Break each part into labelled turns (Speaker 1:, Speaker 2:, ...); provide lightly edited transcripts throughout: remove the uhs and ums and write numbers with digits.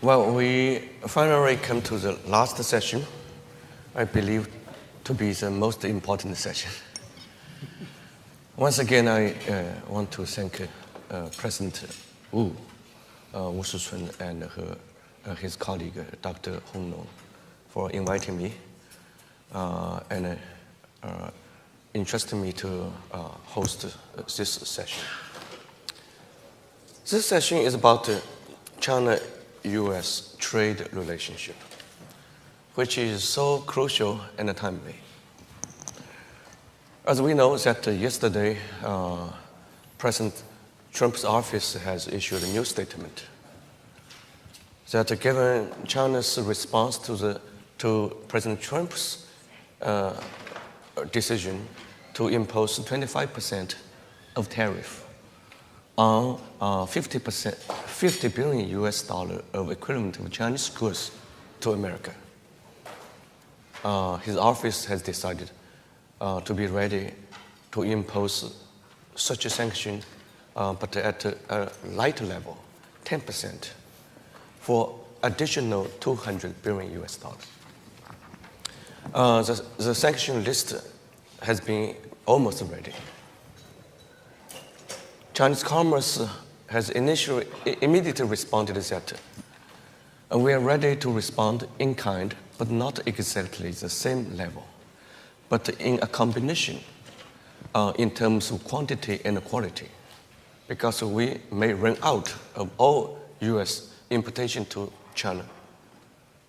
Speaker 1: Well, we finally come to the last session, I believe to be the most important session. Once again, I want to thank President Wu Shichun and his colleague, Dr. Hong Nong, for inviting me and entrusting me to host this session. This session is about China-U.S. trade relationship, which is so crucial and timely. As we know that yesterday, President Trump's office has issued a new statement that given China's response to President Trump's decision to impose 25% of tariff on 50 billion US dollar of equivalent of Chinese goods to America. His office has decided to be ready to impose such a sanction, but at a light level, 10%, for additional 200 billion US dollars. The sanction list has been almost ready. Chinese Commerce has immediately responded that we are ready to respond in kind, but not exactly the same level, but in a combination in terms of quantity and quality, because we may run out of all U.S. importation to China.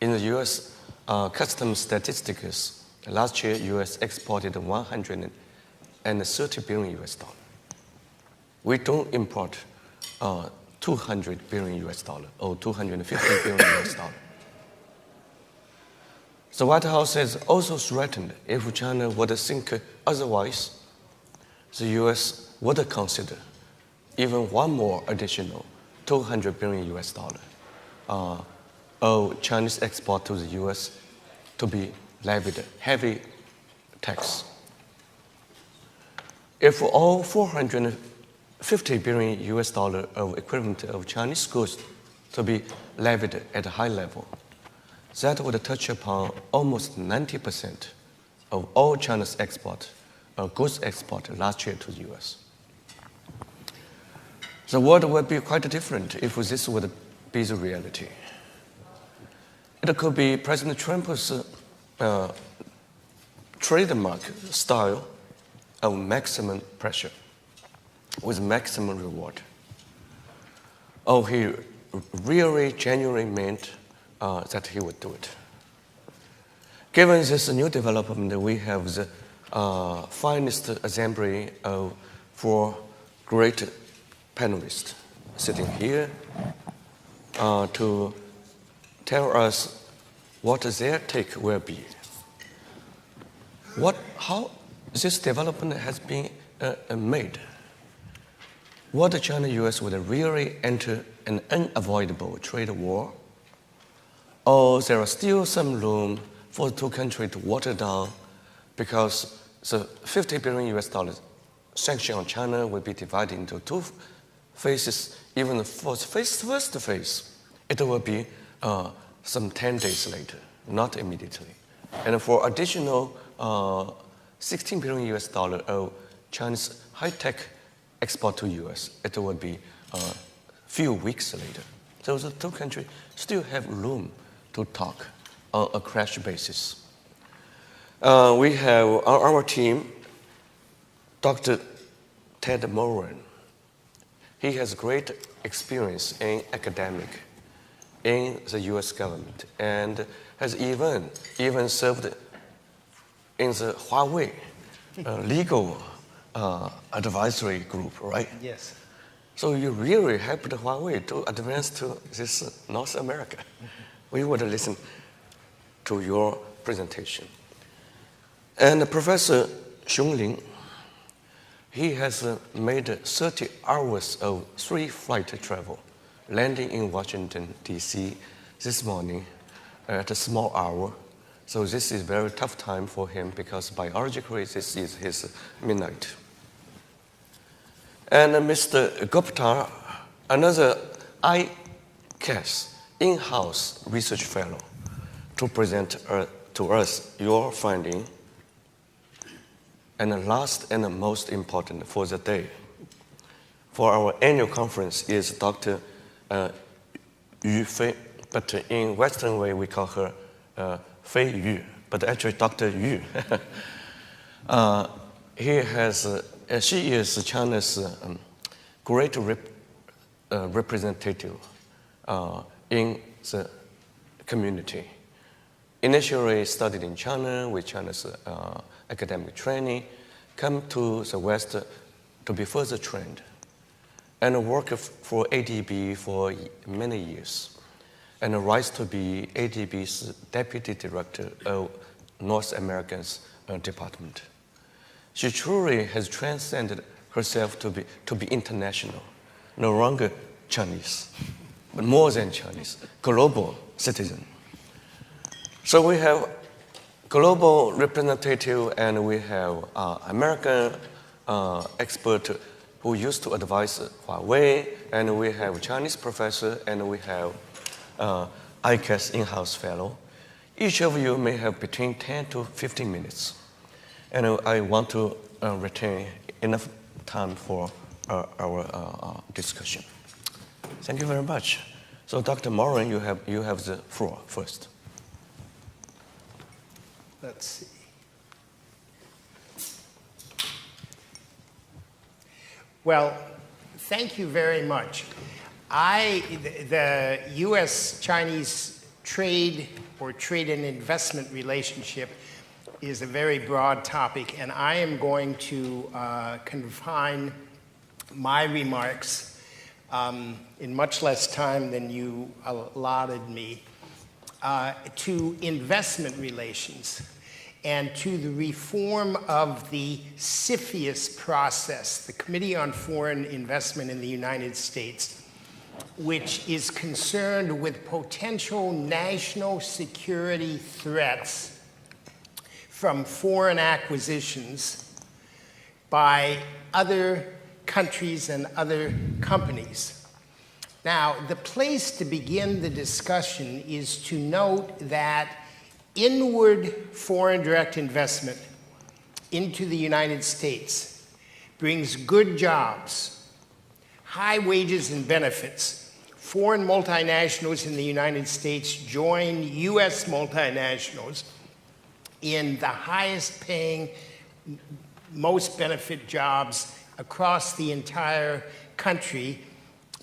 Speaker 1: In the U.S. Customs statistics, last year U.S. exported 130 billion US dollars. We don't import 200 billion US dollars or 250 billion US dollars. The White House has also threatened if China would think otherwise, the US would consider even one more additional 200 billion US dollars of Chinese export to the US to be levied heavy tax. If all 450 billion US dollars of equivalent of Chinese goods to be levied at a high level, that would touch upon almost 90% of all China's export, goods export last year to the US. The world would be quite different if this would be the reality. It could be President Trump's trademark style of maximum pressure with maximum reward. Oh, he really genuinely meant that he would do it. Given this new development, we have the finest assembly of 4 great panelists sitting here to tell us what their take will be. How this development has been made. Would China-U.S. would really enter an unavoidable trade war? Or there is still some room for the two countries to water down because the 50 billion US dollars sanction on China will be divided into 2 phases. Even for the first phase, it will be some 10 days later, not immediately. And for additional 16 billion US dollars of Chinese high-tech export to US, it will be a few weeks later. So the two countries still have room to talk on a crash basis. We have on our team Dr. Ted Moran. He has great experience in academic in the US government and has even served in the Huawei legal advisory group, right?
Speaker 2: Yes.
Speaker 1: So you really helped Huawei to advance to this North America. We would listen to your presentation. And Professor Xiong Lin, he has made 30 hours of 3-flight travel, landing in Washington, D.C. this morning at a small hour. So this is a very tough time for him because biologically this is his midnight. And Mr. Gupta, another ICAS, in-house research fellow to present to us your finding. And the last and the most important for the day, for our annual conference is Dr. Yu Fei, but in Western way we call her Fei Yu, but actually Dr. Yu. She is China's great representative in the community. Initially studied in China with China's academic training, come to the West to be further trained, and work for ADB for many years, and rise to be ADB's Deputy Director of North America's department. She truly has transcended herself to be international, no longer Chinese, but more than Chinese, global citizen. So we have global representative, and we have American expert who used to advise Huawei, and we have Chinese professor, and we have ICAS in-house fellow. Each of you may have between 10 to 15 minutes. And I want to retain enough time for our discussion. Thank you very much. So Dr. Morin, you have the floor first.
Speaker 2: Let's see. Well, thank you very much. The U.S.-Chinese trade or trade and investment relationship is a very broad topic, and I am going to confine my remarks in much less time than you allotted me to investment relations and to the reform of the CFIUS process, the Committee on Foreign Investment in the United States, which is concerned with potential national security threats from foreign acquisitions by other countries and other companies. Now, the place to begin the discussion is to note that inward foreign direct investment into the United States brings good jobs, high wages and benefits. Foreign multinationals in the United States join U.S. multinationals in the highest paying, most benefit jobs across the entire country,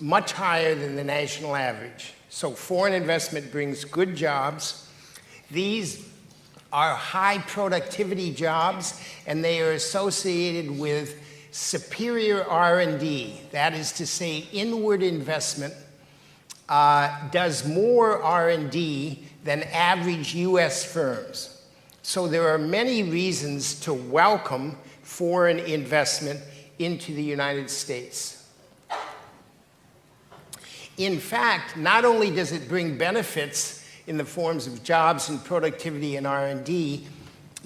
Speaker 2: much higher than the national average. So foreign investment brings good jobs. These are high productivity jobs, and they are associated with superior R&D. That is to say, inward investment does more R&D than average U.S. firms. So there are many reasons to welcome foreign investment into the United States. In fact, not only does it bring benefits in the forms of jobs and productivity and R&D,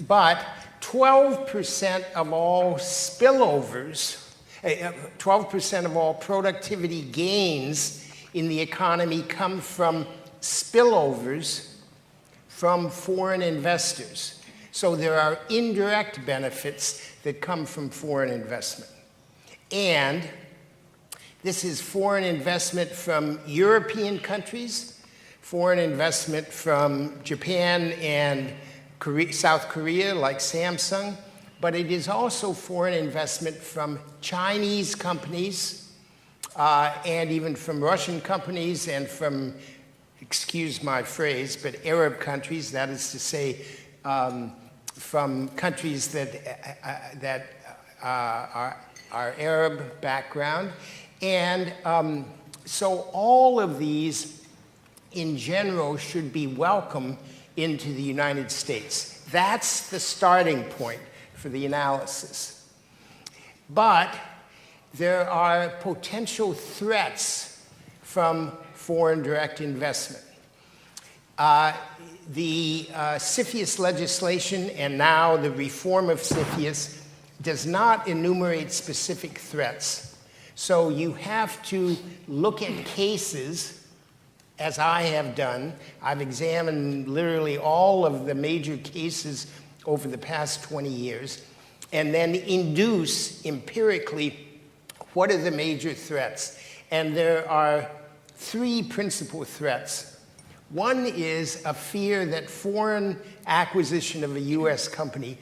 Speaker 2: but 12% of all spillovers, 12% of all productivity gains in the economy come from spillovers from foreign investors. So there are indirect benefits that come from foreign investment. And this is foreign investment from European countries, foreign investment from Japan and South Korea, like Samsung, but it is also foreign investment from Chinese companies and even from Russian companies and from, excuse my phrase, but Arab countries, that is to say, from countries that are Arab background. And so all of these, in general, should be welcome into the United States. That's the starting point for the analysis. But there are potential threats from foreign direct investment. The CFIUS legislation and now the reform of CFIUS does not enumerate specific threats. So you have to look at cases as I have done, I've examined literally all of the major cases over the past 20 years, and then induce empirically what are the major threats. And there are three principal threats. One is a fear that foreign acquisition of a U.S. company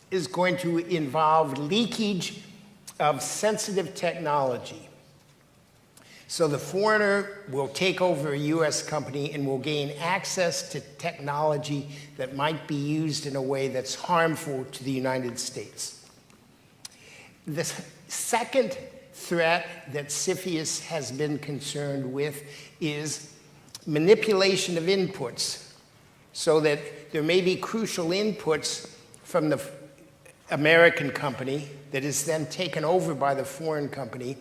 Speaker 2: is going to involve leakage of sensitive technology. So the foreigner will take over a U.S. company and will gain access to technology that might be used in a way that's harmful to the United States. The second threat that CFIUS has been concerned with is manipulation of inputs, so that there may be crucial inputs from the American company that is then taken over by the foreign company,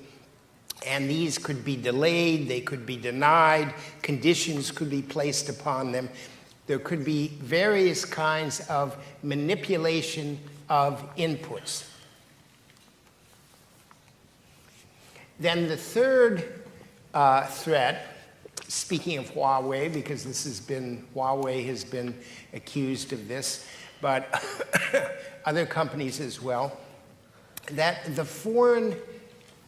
Speaker 2: and these could be delayed, they could be denied, conditions could be placed upon them. There could be various kinds of manipulation of inputs. Then the third threat, speaking of Huawei, because Huawei has been accused of this, but other companies as well, that the foreign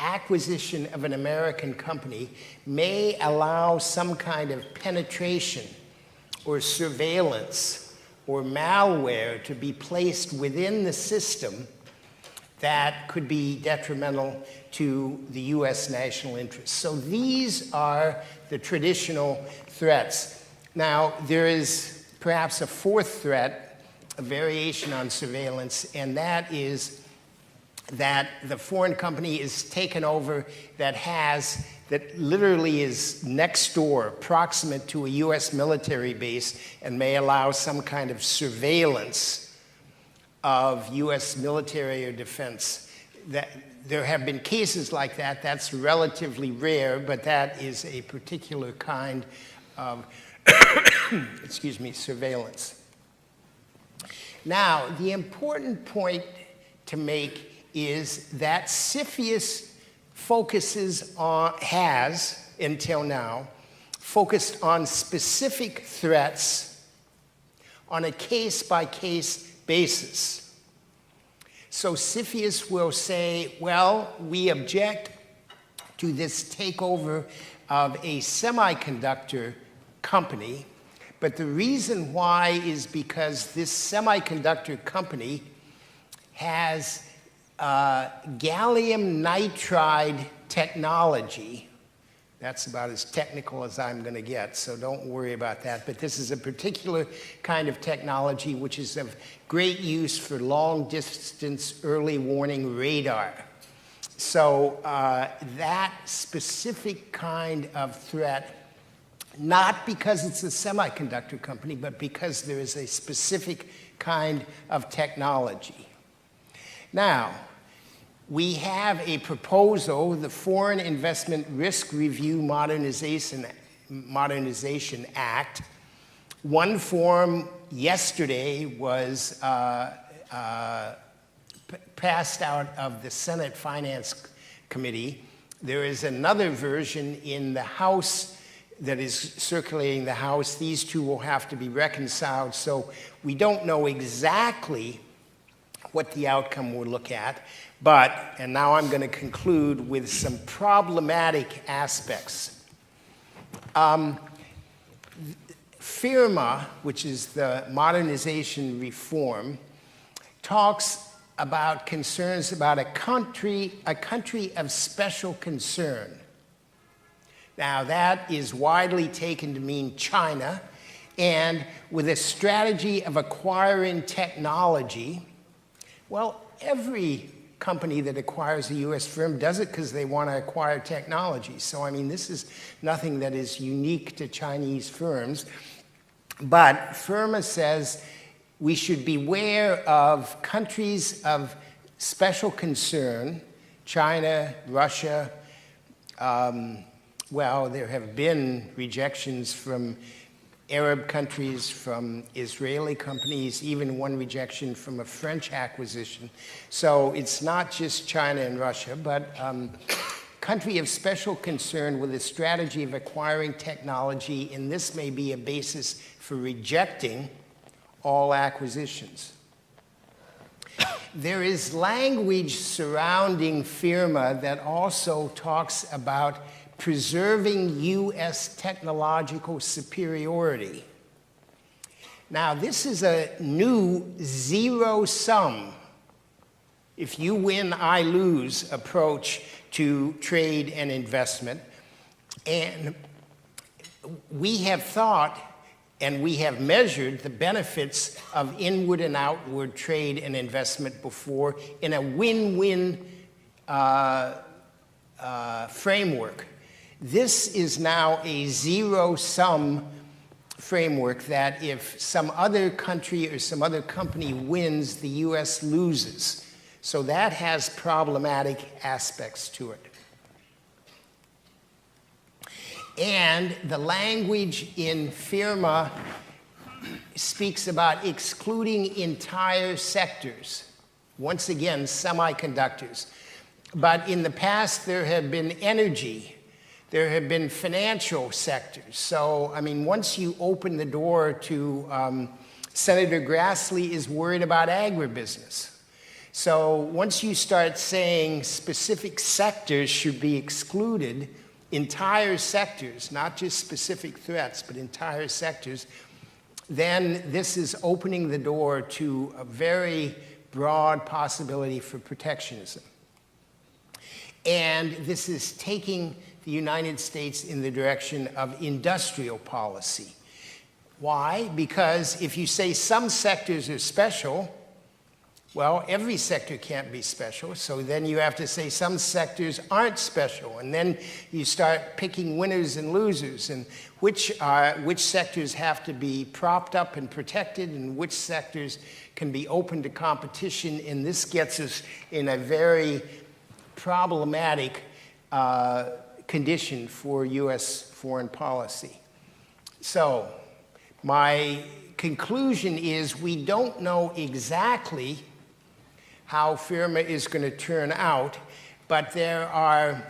Speaker 2: acquisition of an American company may allow some kind of penetration or surveillance or malware to be placed within the system that could be detrimental to the U.S. national interest. So these are the traditional threats. Now, there is perhaps a fourth threat, a variation on surveillance, and that is that the foreign company is taken over that literally is next door, proximate to a U.S. military base, and may allow some kind of surveillance of U.S. military or defense. There have been cases like that. That's relatively rare, but that is a particular kind of surveillance. Now, the important point to make is that CFIUS has, until now, focused on specific threats on a case-by-case basis. So CFIUS will say, well, we object to this takeover of a semiconductor company, but the reason why is because this semiconductor company has gallium nitride technology. That's about as technical as I'm going to get, so don't worry about that. But this is a particular kind of technology which is of great use for long-distance early warning radar. So that specific kind of threat, not because it's a semiconductor company, but because there is a specific kind of technology. Now, we have a proposal, the Foreign Investment Risk Review Modernization Act. One form yesterday was passed out of the Senate Finance Committee. There is another version in the House that is circulating the House. These two will have to be reconciled, so we don't know exactly what the outcome will look at. But, and now I'm going to conclude with some problematic aspects. FIRMA, which is the modernization reform, talks about concerns about a country of special concern. Now, that is widely taken to mean China, and with a strategy of acquiring technology. Well, every company that acquires a U.S. firm does it because they want to acquire technology. So, I mean, this is nothing that is unique to Chinese firms. But FIRMA says we should beware of countries of special concern, China, Russia. Well, there have been rejections from Arab countries, from Israeli companies, even one rejection from a French acquisition. So it's not just China and Russia, but country of special concern with a strategy of acquiring technology, and this may be a basis for rejecting all acquisitions. There is language surrounding FIRMA that also talks about preserving U.S. technological superiority. Now, this is a new zero-sum, if you win, I lose approach to trade and investment. And we have thought and we have measured the benefits of inward and outward trade and investment before in a win-win framework. This is now a zero-sum framework that if some other country or some other company wins, the U.S. loses. So that has problematic aspects to it. And the language in FIRMA speaks about excluding entire sectors. Once again, semiconductors. But in the past, there have been energy. There have been financial sectors. So, I mean, once you open the door to, Senator Grassley is worried about agribusiness. So once you start saying specific sectors should be excluded, entire sectors, not just specific threats, but entire sectors, then this is opening the door to a very broad possibility for protectionism. And this is taking the United States in the direction of industrial policy. Why? Because if you say some sectors are special, well, every sector can't be special, so then you have to say some sectors aren't special, and then you start picking winners and losers, and which sectors have to be propped up and protected, and which sectors can be open to competition, and this gets us in a very problematic condition for U.S. foreign policy. So, my conclusion is we don't know exactly how FIRMA is going to turn out, but there are,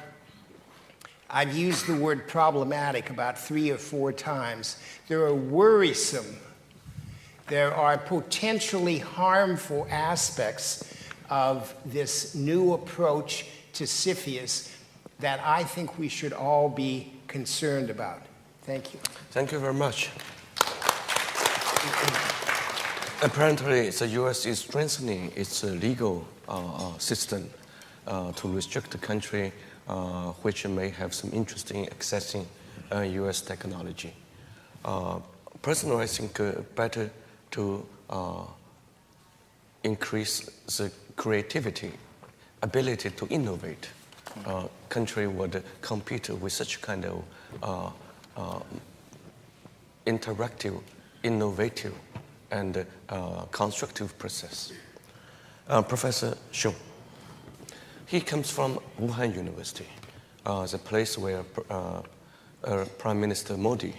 Speaker 2: I've used the word problematic about 3 or 4 times. There are worrisome, there are potentially harmful aspects of this new approach to CFIUS that I think we should all be concerned about. Thank you.
Speaker 1: Thank you very much. Apparently, the U.S. is strengthening its legal system to restrict the country which may have some interest in accessing U.S. technology. Personally, I think better to increase the creativity, ability to innovate. Country would compete with such kind of interactive, innovative, and constructive process. Professor Xiong, he comes from Wuhan University, the place where Prime Minister Modi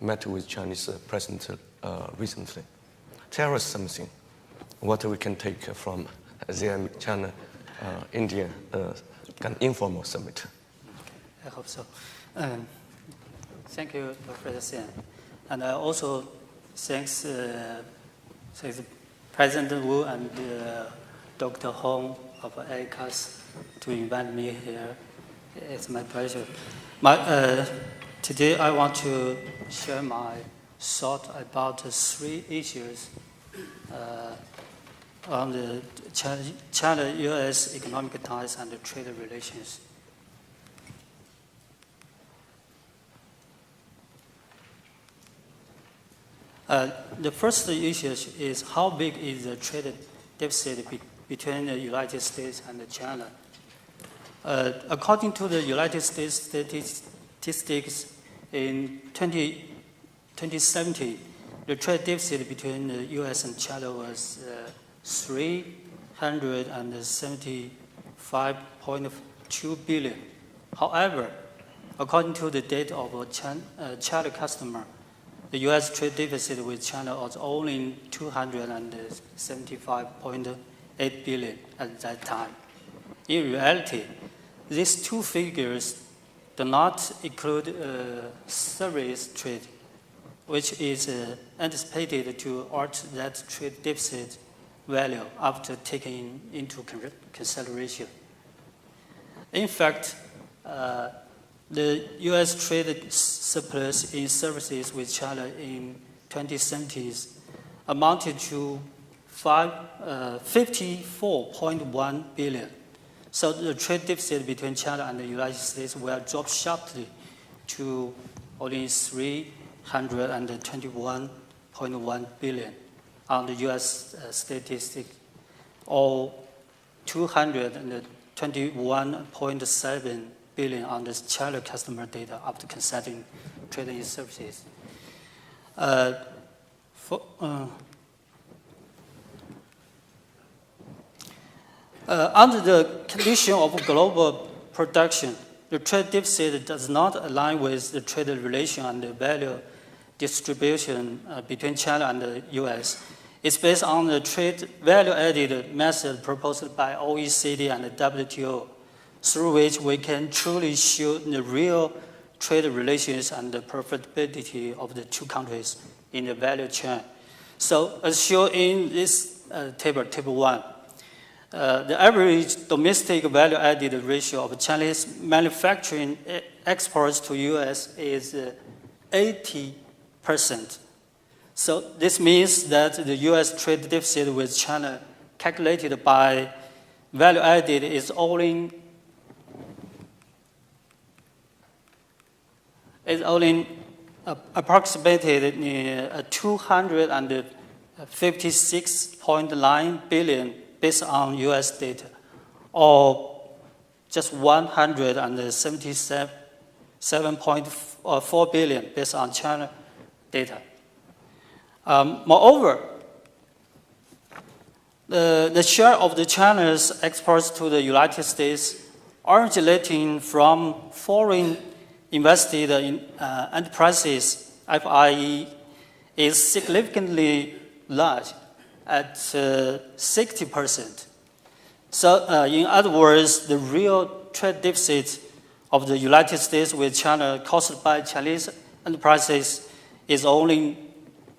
Speaker 1: met with Chinese President recently. Tell us something, what we can take from the China-India informal summit.
Speaker 3: I hope so. Thank you, Professor Sen. And I also thanks President Wu and Dr. Hong of ACAS to invite me here. It's my pleasure. Today I want to share my thought about 3 issues on the China-U.S. economic ties and the trade relations. The first issue is how big is the trade deficit between the United States and China. According to the United States statistics, in 2017, the trade deficit between the U.S. and China was $375.2 billion. However, according to the data of China customer, the U.S. trade deficit with China was only $275.8 billion at that time. In reality, these two figures do not include service trade, which is anticipated to alter that trade deficit value after taking into consideration. In fact, the U.S. trade surplus in services with China in 2017 amounted to 54.1 billion. So the trade deficit between China and the United States will drop sharply to only 321.1 billion on the U.S. statistic, or 221.7 billion on the China customer data after considering trade in services. Under the condition of global production, the trade deficit does not align with the trade relation and the value distribution between China and the U.S. It's based on the trade value-added method proposed by OECD and the WTO, through which we can truly show the real trade relations and the profitability of the two countries in the value chain. So as shown in this table 1, the average domestic value-added ratio of Chinese manufacturing exports to U.S. is 80%. So this means that the U.S. trade deficit with China, calculated by value-added, is only approximated 256.9 billion based on U.S. data, or just 177.4 billion based on China data. Moreover, the share of the China's exports to the United States originating from foreign invested in enterprises, FIE, is significantly large at 60%. So in other words, the real trade deficit of the United States with China caused by Chinese enterprises is only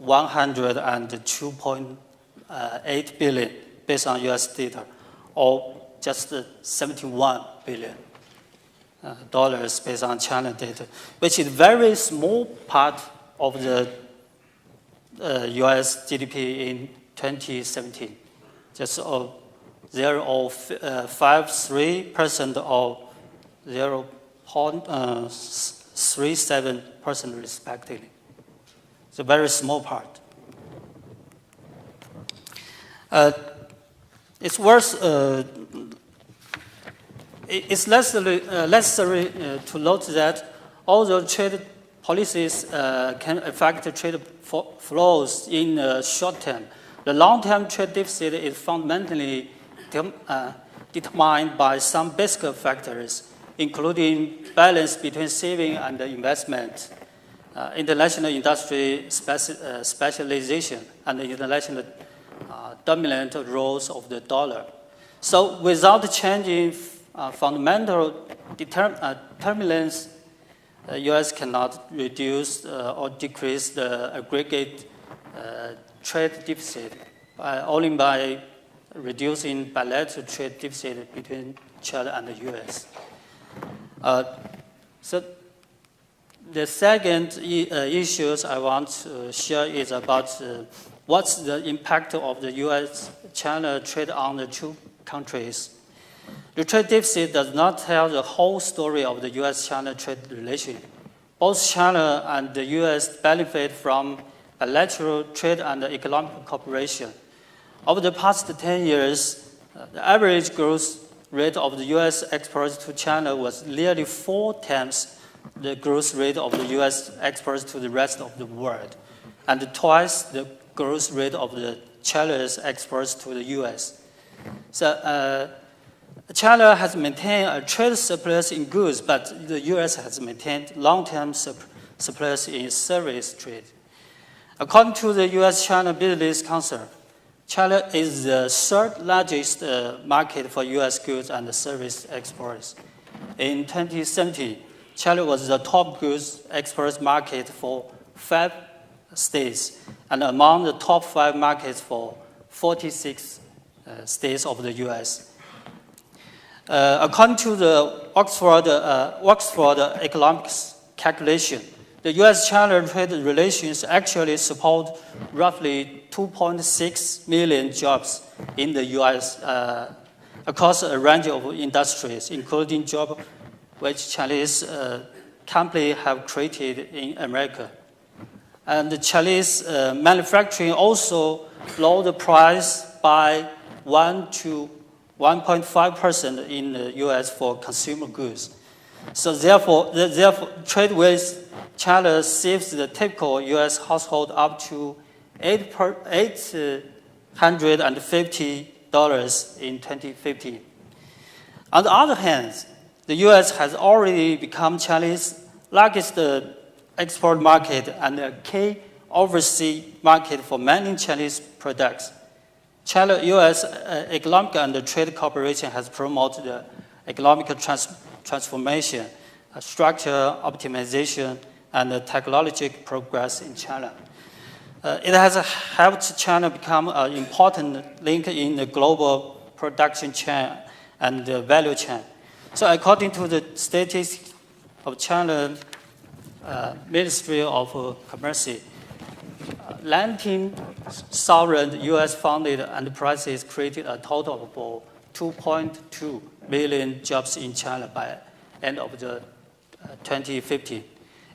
Speaker 3: 102.8 billion based on U.S. data, or just 71 billion dollars based on China data, which is a very small part of the U.S. GDP in 2017, just 0.53% or 0.37% respectively. It's a very small part. It's necessary to note that although trade policies can affect trade flows in the short term, the long-term trade deficit is fundamentally determined by some basic factors, including balance between saving and investment, international industry specialization, and the international dominant roles of the dollar. So without changing fundamental determinants, the U.S. cannot reduce or decrease the aggregate trade deficit only by reducing bilateral trade deficit between China and the U.S. So the second issues I want to share is about what's the impact of the U.S.-China trade on the two countries. The trade deficit does not tell the whole story of the U.S.-China trade relation. Both China and the U.S. benefit from bilateral trade and economic cooperation. Over the past 10 years, the average growth rate of the U.S. exports to China was nearly 4 times the growth rate of the U.S. exports to the rest of the world, and twice the growth rate of the China's exports to the U.S. So China has maintained a trade surplus in goods, but the U.S. has maintained long-term surplus in service trade. According to the U.S.-China Business Council, China is the third largest market for U.S. goods and service exports. In 2017, China was the top goods export market for 5 states, and among the top 5 markets for 46 states of the U.S. According to the Oxford Economics calculation, the U.S.-China trade relations actually support roughly 2.6 million jobs in the U.S. Across a range of industries, including jobs which Chinese companies have created in America. And the Chinese manufacturing also lowered the price by 1 to 1.5% in the U.S. for consumer goods. So therefore, trade with China saves the typical U.S. household up to $850 in 2050. On the other hand, the U.S. has already become China's largest export market and a key overseas market for many Chinese products. China-U.S. economic and trade cooperation has promoted the economic transformation, structure optimization, and technological progress in China. It has helped China become an important link in the global production chain and the value chain. So according to the statistics of China Ministry of Commerce, 19,000 U.S.-funded enterprises created a total of 2.2 million jobs in China by end of the 2015.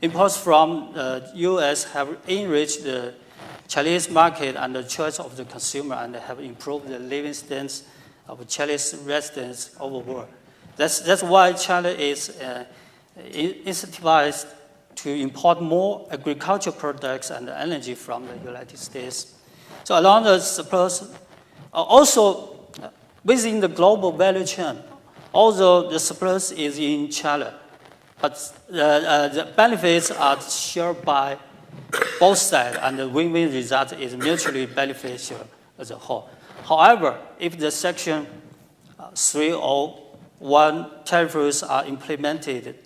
Speaker 3: Imports from the U.S. have enriched the Chinese market and the choice of the consumer and have improved the living standards of Chinese residents overall. That's why China is incentivized to import more agricultural products and energy from the United States. So along the surplus, also within the global value chain, although the surplus is in China, but the benefits are shared by both sides, and the win-win result is mutually beneficial as a whole. However, if the Section 301 tariffs are implemented,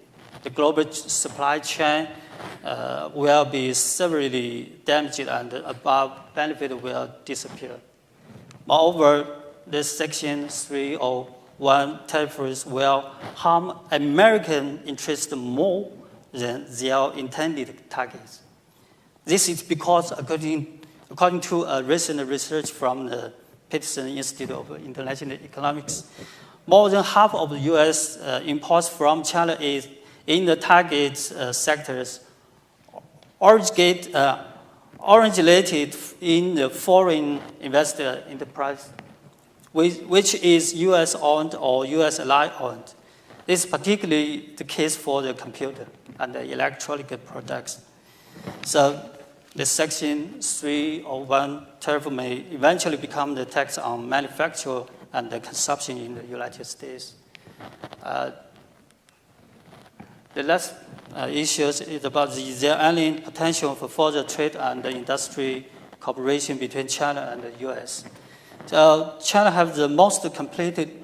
Speaker 3: the global supply chain will be severely damaged and the above benefit will disappear. Moreover, the Section 301 tariffs will harm American interests more than their intended targets. This is because, according to a recent research from the Peterson Institute of International Economics, more than half of the U.S. imports from China is in the target sectors originated in the foreign investor enterprise, which is U.S.-owned or U.S.-ally-owned. This is particularly the case for the computer and the electronic products. So the Section 301 tariff may eventually become the tax on manufacture and the consumption in the United States. The last issue is about is there any potential for further trade and industry cooperation between China and the U.S. So China has the most completed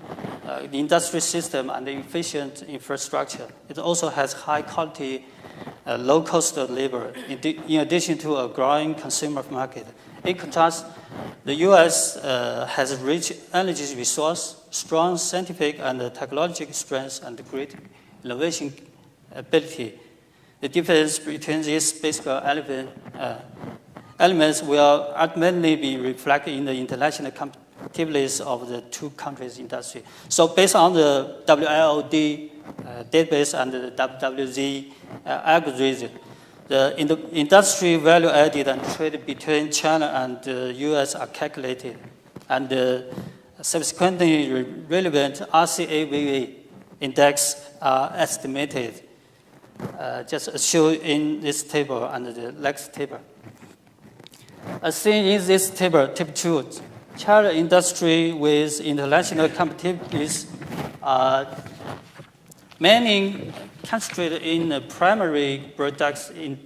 Speaker 3: industry system and efficient infrastructure. It also has high-quality, low-cost labor, in addition to a growing consumer market. In contrast, the U.S. has rich energy resource, strong scientific and technological strengths, and great innovation ability. The difference between these basic elements will ultimately be reflected in the international competitiveness of the two countries' industry. So based on the WIOD database and the WWZ algorithm, the industry value added and trade between China and the U.S. are calculated, and the subsequently relevant RCAVA index are estimated, just shown in this table and the next table. As seen in this table, table 2, China industry with international competitiveness mainly concentrated in the primary products in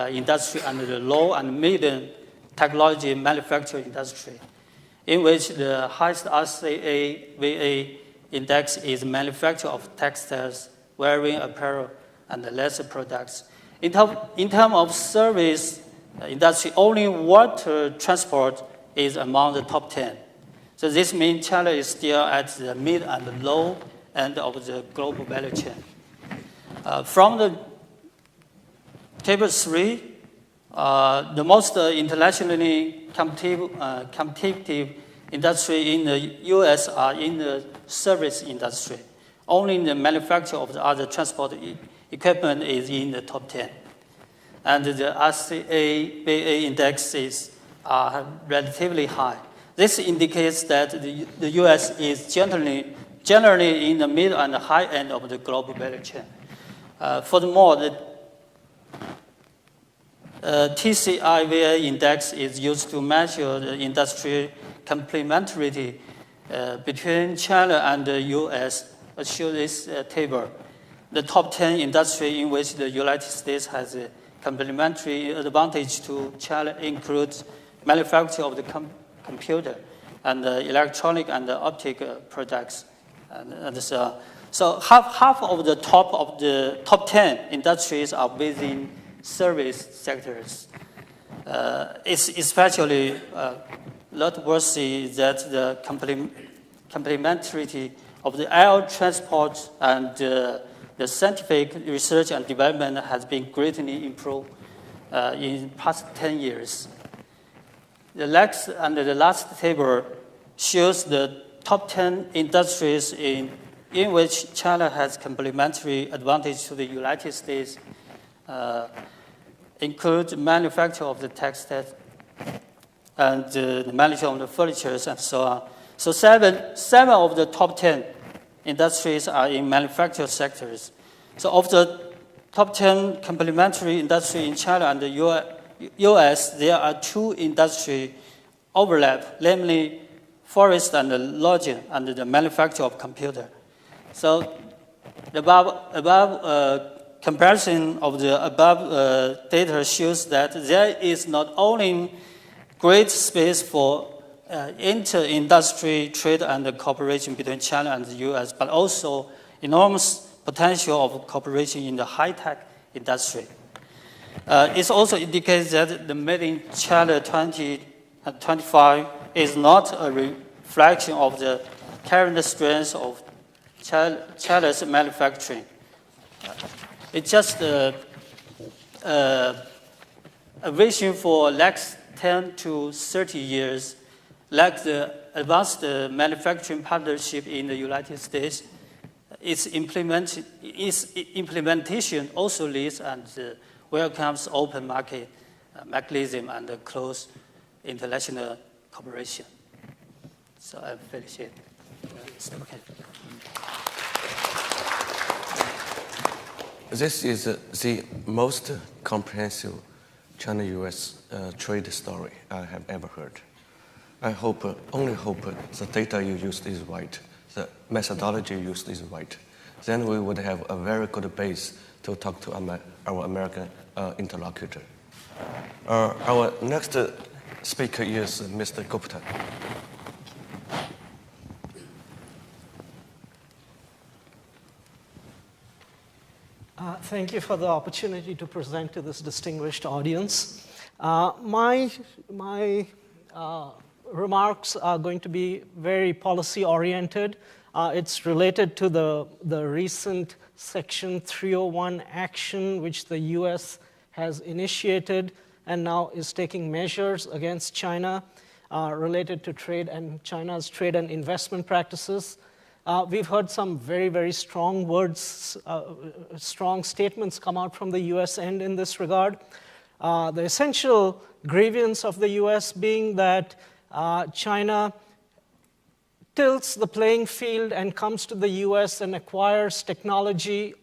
Speaker 3: industry and the low and medium technology manufacturing industry, in which the highest RCAVA index is manufacture of textiles, wearing apparel, and leisure products. In terms of service industry, only water transport is among the top 10. So this means China is still at the mid and low end of the global value chain. From the table 3, the most internationally competitive industry in the U.S. are in the service industry. Only the manufacture of the other transport equipment is in the top 10. And the RCA BA indexes are relatively high. This indicates that the U.S. is generally in the mid and high end of the global value chain. Furthermore, the TCIVA index is used to measure the industry complementarity between China and the U.S. As shown this table. The top 10 industry in which the United States has a complementary advantage to China includes manufacture of the computer and electronic and optic products. And so half of the top 10 industries are within service sectors. It's especially noteworthy that the complementarity of the air transport and the scientific research and development has been greatly improved in the past 10 years. The last table shows the top 10 industries in which China has complementary advantage to the United States, include manufacture of the textiles and the manufacture of the furniture and so on. So seven of the top 10 industries are in manufacturing sectors. So of the top 10 complementary industry in China and the U.S., there are 2 industry overlap, namely forest and lodging and the manufacture of computer. So the above comparison of the above data shows that there is not only great space for inter-industry trade and cooperation between China and the U.S., but also enormous potential of cooperation in the high-tech industry. It also indicates that the Made in China 2025 is not a reflection of the current strength of China's manufacturing. It's just a vision for next 10 to 30 years, like the advanced manufacturing partnership in the United States. Its implementation also leads and welcomes open market mechanism and close international cooperation. So I finish it. Okay.
Speaker 1: This is the most comprehensive China-U.S. trade story I have ever heard. I only hope the data you used is right, the methodology you used is right. Then we would have a very good base to talk to our American interlocutor. Our next speaker is Mr. Gupta.
Speaker 4: Thank you for the opportunity to present to this distinguished audience. My remarks are going to be very policy-oriented. It's related to the recent Section 301 action, which the U.S. has initiated and now is taking measures against China related to trade and China's trade and investment practices. We've heard some very, very strong words, strong statements come out from the U.S. end in this regard. The essential grievance of the U.S. being that China tilts the playing field and comes to the U.S. and acquires technology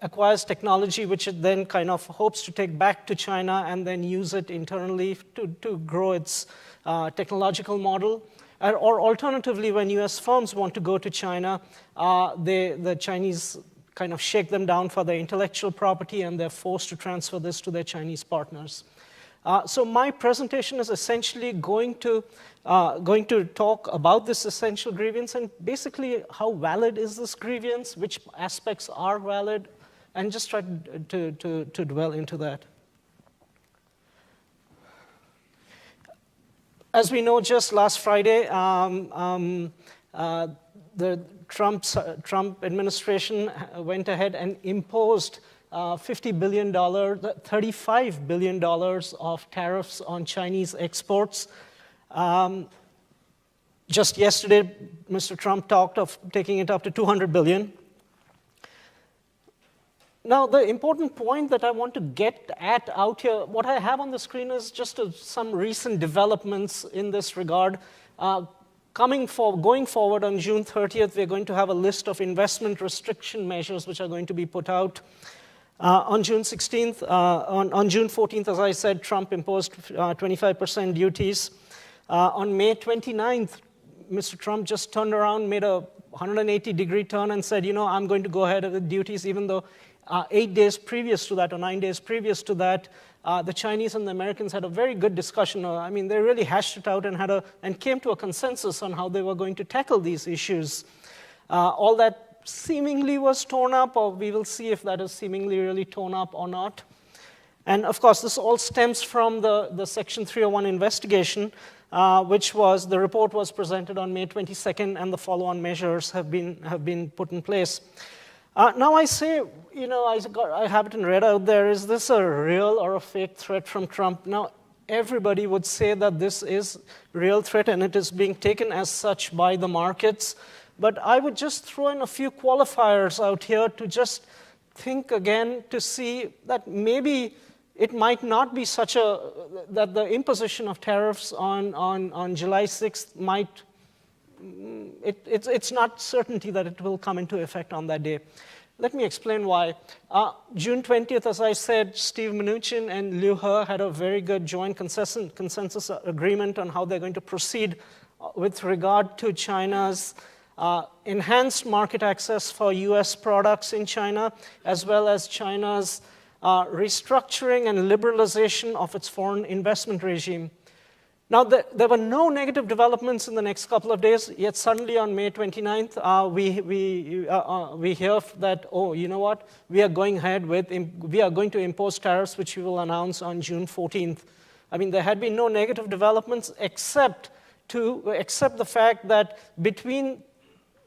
Speaker 4: acquires technology which it then kind of hopes to take back to China and then use it internally to grow its technological model. Or alternatively, when U.S. firms want to go to China, the Chinese kind of shake them down for their intellectual property and they're forced to transfer this to their Chinese partners. So my presentation is essentially going to talk about this essential grievance and basically how valid is this grievance, which aspects are valid, and just try to dwell into that. As we know, just last Friday, the Trump administration went ahead and imposed $50 billion, $35 billion of tariffs on Chinese exports. Just yesterday, Mr. Trump talked of taking it up to $200 billion. Now, the important point that I want to get at out here, what I have on the screen is just some recent developments in this regard. Going forward on June 30th, we're going to have a list of investment restriction measures which are going to be put out. On June 16th, on June 14th, as I said, Trump imposed 25% duties. On May 29th, Mr. Trump just turned around, made a 180-degree turn and said, I'm going to go ahead with duties, even though 8 days previous to that, or 9 days previous to that, the Chinese and the Americans had a very good discussion. I mean, they really hashed it out and came to a consensus on how they were going to tackle these issues. All that seemingly was torn up, or we will see if that is seemingly really torn up or not. And of course, this all stems from the Section 301 investigation, the report was presented on May 22nd, and the follow-on measures have been put in place. Now I say, I have it in red out there, is this a real or a fake threat from Trump? Now, everybody would say that this is a real threat and it is being taken as such by the markets. But I would just throw in a few qualifiers out here to just think again to see that maybe it might not be that the imposition of tariffs on July 6th might, it's not certainty that it will come into effect on that day. Let me explain why. June 20th, as I said, Steve Mnuchin and Liu He had a very good joint consensus agreement on how they're going to proceed with regard to China's enhanced market access for U.S. products in China, as well as China's restructuring and liberalization of its foreign investment regime. Now, there were no negative developments in the next couple of days, yet suddenly on May 29th, we hear that, you know what, we are going to impose tariffs, which we will announce on June 14th. I mean, there had been no negative developments except the fact that between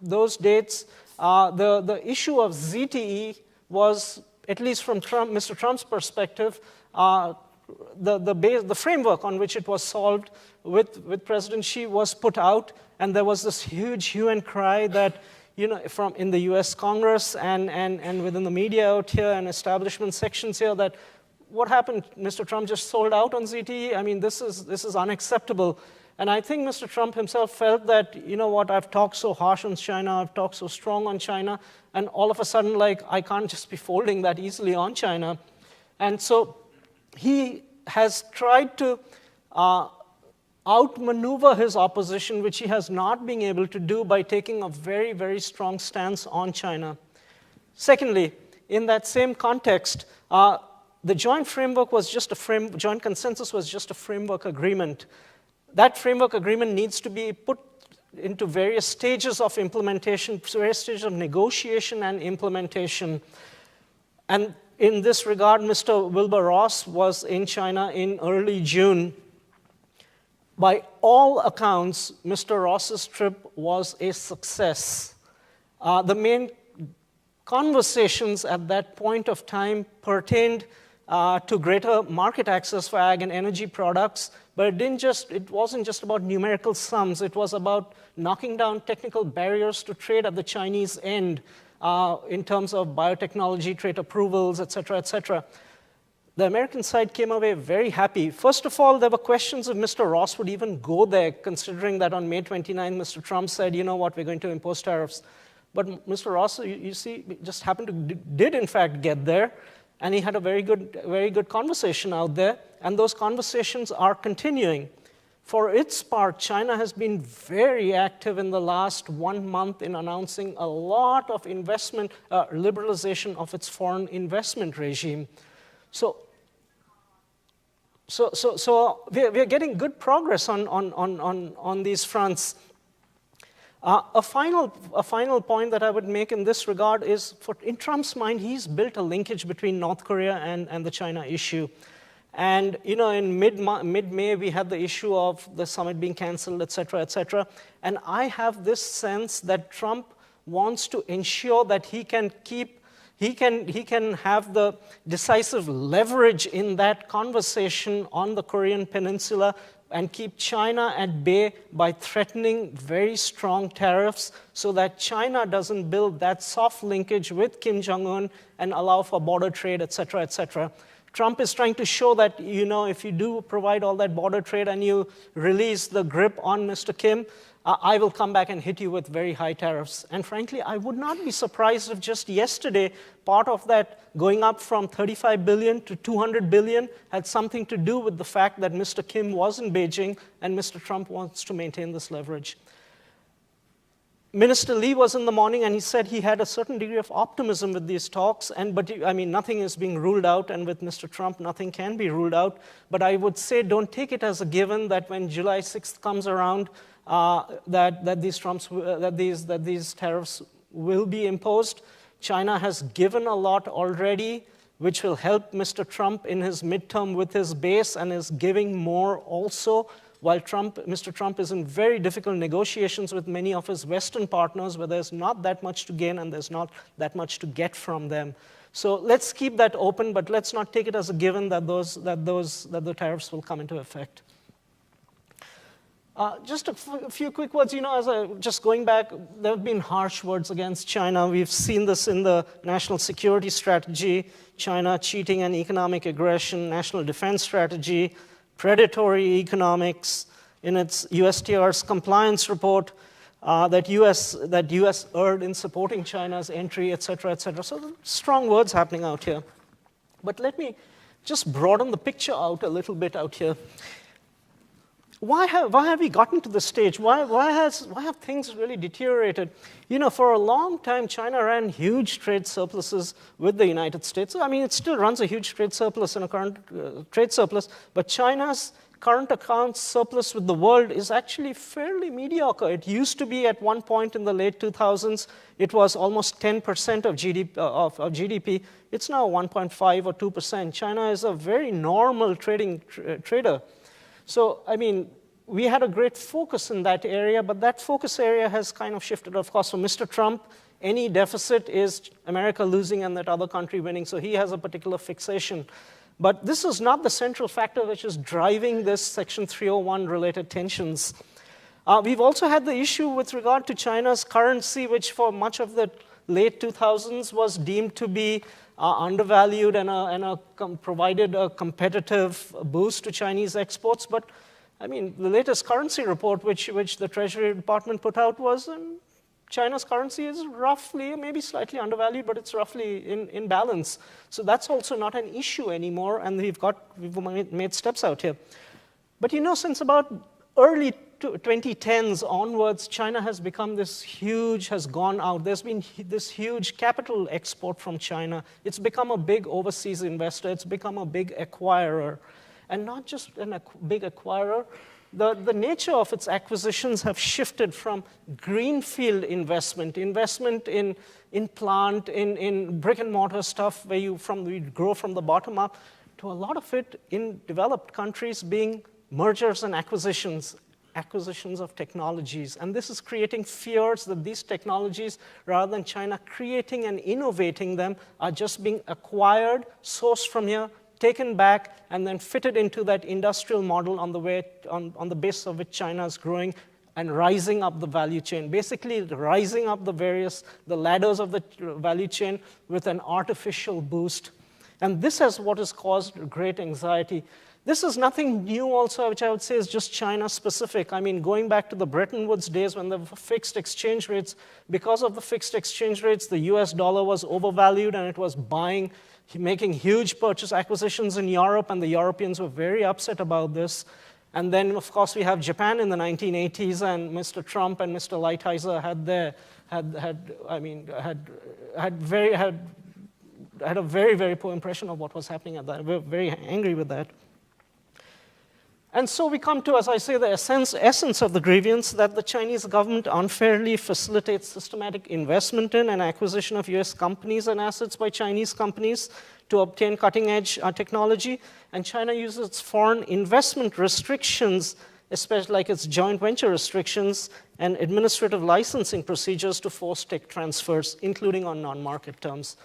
Speaker 4: those dates, the issue of ZTE was, at least from Mr. Trump's perspective, the framework on which it was solved with President Xi was put out, and there was this huge hue and cry that, from in the U.S. Congress and within the media out here and establishment sections here, that what happened? Mr. Trump just sold out on ZTE. I mean, this is unacceptable. And I think Mr. Trump himself felt that, I've talked so harsh on China, I've talked so strong on China, and all of a sudden, I can't just be folding that easily on China. And so he has tried to outmaneuver his opposition, which he has not been able to do by taking a very, very strong stance on China. Secondly, in that same context, the joint framework was just joint consensus was just a framework agreement. That framework agreement needs to be put into various stages of implementation, various stages of negotiation and implementation. And in this regard, Mr. Wilbur Ross was in China in early June. By all accounts, Mr. Ross's trip was a success. The main conversations at that point of time pertained to greater market access for ag and energy products, but it wasn't just about numerical sums. It was about knocking down technical barriers to trade at the Chinese end in terms of biotechnology, trade approvals, et cetera, et cetera. The American side came away very happy. First of all, there were questions if Mr. Ross would even go there, considering that on May 29, Mr. Trump said, we're going to impose tariffs. But Mr. Ross, you see, just happened to did in fact get there, and he had a very good conversation out there, and those conversations are continuing. For its part, China has been very active in the last 1 month in announcing a lot of investment, liberalization of its foreign investment regime. So So we're getting good progress on these fronts. A final point that I would make in this regard is, in Trump's mind, he's built a linkage between North Korea and the China issue. And in mid-May, we had the issue of the summit being canceled, et cetera, et cetera. And I have this sense that Trump wants to ensure that he can have the decisive leverage in that conversation on the Korean Peninsula and keep China at bay by threatening very strong tariffs so that China doesn't build that soft linkage with Kim Jong-un and allow for border trade, et cetera, et cetera. Trump is trying to show that, if you do provide all that border trade and you release the grip on Mr. Kim, I will come back and hit you with very high tariffs. And frankly, I would not be surprised if just yesterday, part of that going up from 35 billion to 200 billion had something to do with the fact that Mr. Kim was in Beijing and Mr. Trump wants to maintain this leverage. Minister Lee was in the morning and he said he had a certain degree of optimism with these talks, but nothing is being ruled out, and with Mr. Trump, nothing can be ruled out. But I would say don't take it as a given that when July 6th comes around, that these tariffs will be imposed. China has given a lot already, which will help Mr. Trump in his midterm with his base and is giving more also, while Mr. Trump is in very difficult negotiations with many of his Western partners where there's not that much to gain and there's not that much to get from them. So let's keep that open, but let's not take it as a given that the tariffs will come into effect. Just a few quick words. Just going back, there have been harsh words against China. We've seen this in the national security strategy, China cheating and economic aggression, national defense strategy, predatory economics, in its USTR's compliance report, that US erred in supporting China's entry, et cetera, et cetera. So strong words happening out here. But let me just broaden the picture out a little bit out here. Why have we gotten to this stage? Why have things really deteriorated? For a long time, China ran huge trade surpluses with the United States. It still runs a huge trade surplus and a current trade surplus, but China's current account surplus with the world is actually fairly mediocre. It used to be at one point in the late 2000s, it was almost 10% of GDP. It's now 1.5 or 2%. China is a very normal trader. So, we had a great focus in that area, but that focus area has kind of shifted. Of course, for Mr. Trump, any deficit is America losing and that other country winning, so he has a particular fixation. But this is not the central factor which is driving this Section 301 related tensions. We've also had the issue with regard to China's currency, which for much of the late 2000s was deemed to be undervalued and provided a competitive boost to Chinese exports. But the latest currency report which the Treasury Department put out was China's currency is roughly, maybe slightly undervalued, but it's roughly in balance. So that's also not an issue anymore, and we've made steps out here. But since about early 2010s onwards, China has become has gone out. There's been this huge capital export from China. It's become a big overseas investor. It's become a big acquirer. And not just a big acquirer, the nature of its acquisitions have shifted from greenfield investment in plant, in brick and mortar stuff where you grow from the bottom up, to a lot of it in developed countries being mergers and acquisitions of technologies. And this is creating fears that these technologies, rather than China creating and innovating them, are just being acquired, sourced from here, taken back, and then fitted into that industrial model on the basis of which China is growing and rising up the value chain. Basically, rising up the ladders of the value chain with an artificial boost. And this is what has caused great anxiety. This is nothing new also, which I would say is just China-specific. Going back to the Bretton Woods days when the fixed exchange rates, because of the fixed exchange rates, the US dollar was overvalued and it was making huge purchase acquisitions in Europe, and the Europeans were very upset about this. And then, of course, we have Japan in the 1980s, and Mr. Trump and Mr. Lighthizer had a very, very poor impression of what was happening at that. We were very angry with that. And so we come to, as I say, the essence of the grievance, that the Chinese government unfairly facilitates systematic investment in and acquisition of US companies and assets by Chinese companies to obtain cutting-edge technology. And China uses its foreign investment restrictions, especially like its joint venture restrictions and administrative licensing procedures, to force tech transfers, including on non-market terms.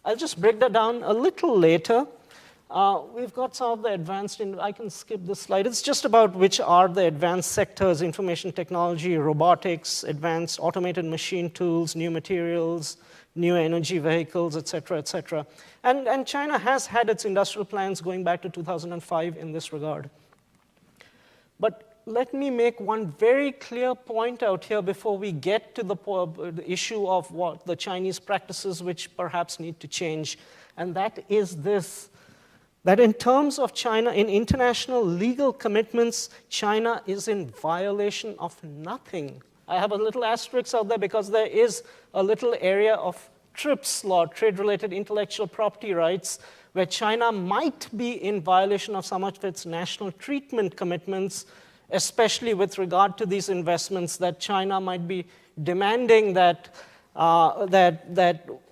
Speaker 4: I'll just break that down a little later. We've got some of the advanced, I can skip this slide. It's just about which are the advanced sectors: information technology, robotics, advanced automated machine tools, new materials, new energy vehicles, et cetera, et cetera. And China has had its industrial plans going back to 2005 in this regard. But let me make one very clear point out here before we get to the issue of what the Chinese practices which perhaps need to change. And that is this: that in terms of China, in international legal commitments, China is in violation of nothing. I have a little asterisk out there because there is a little area of TRIPS law, trade-related intellectual property rights, where China might be in violation of some of its national treatment commitments, especially with regard to these investments, that China might be demanding that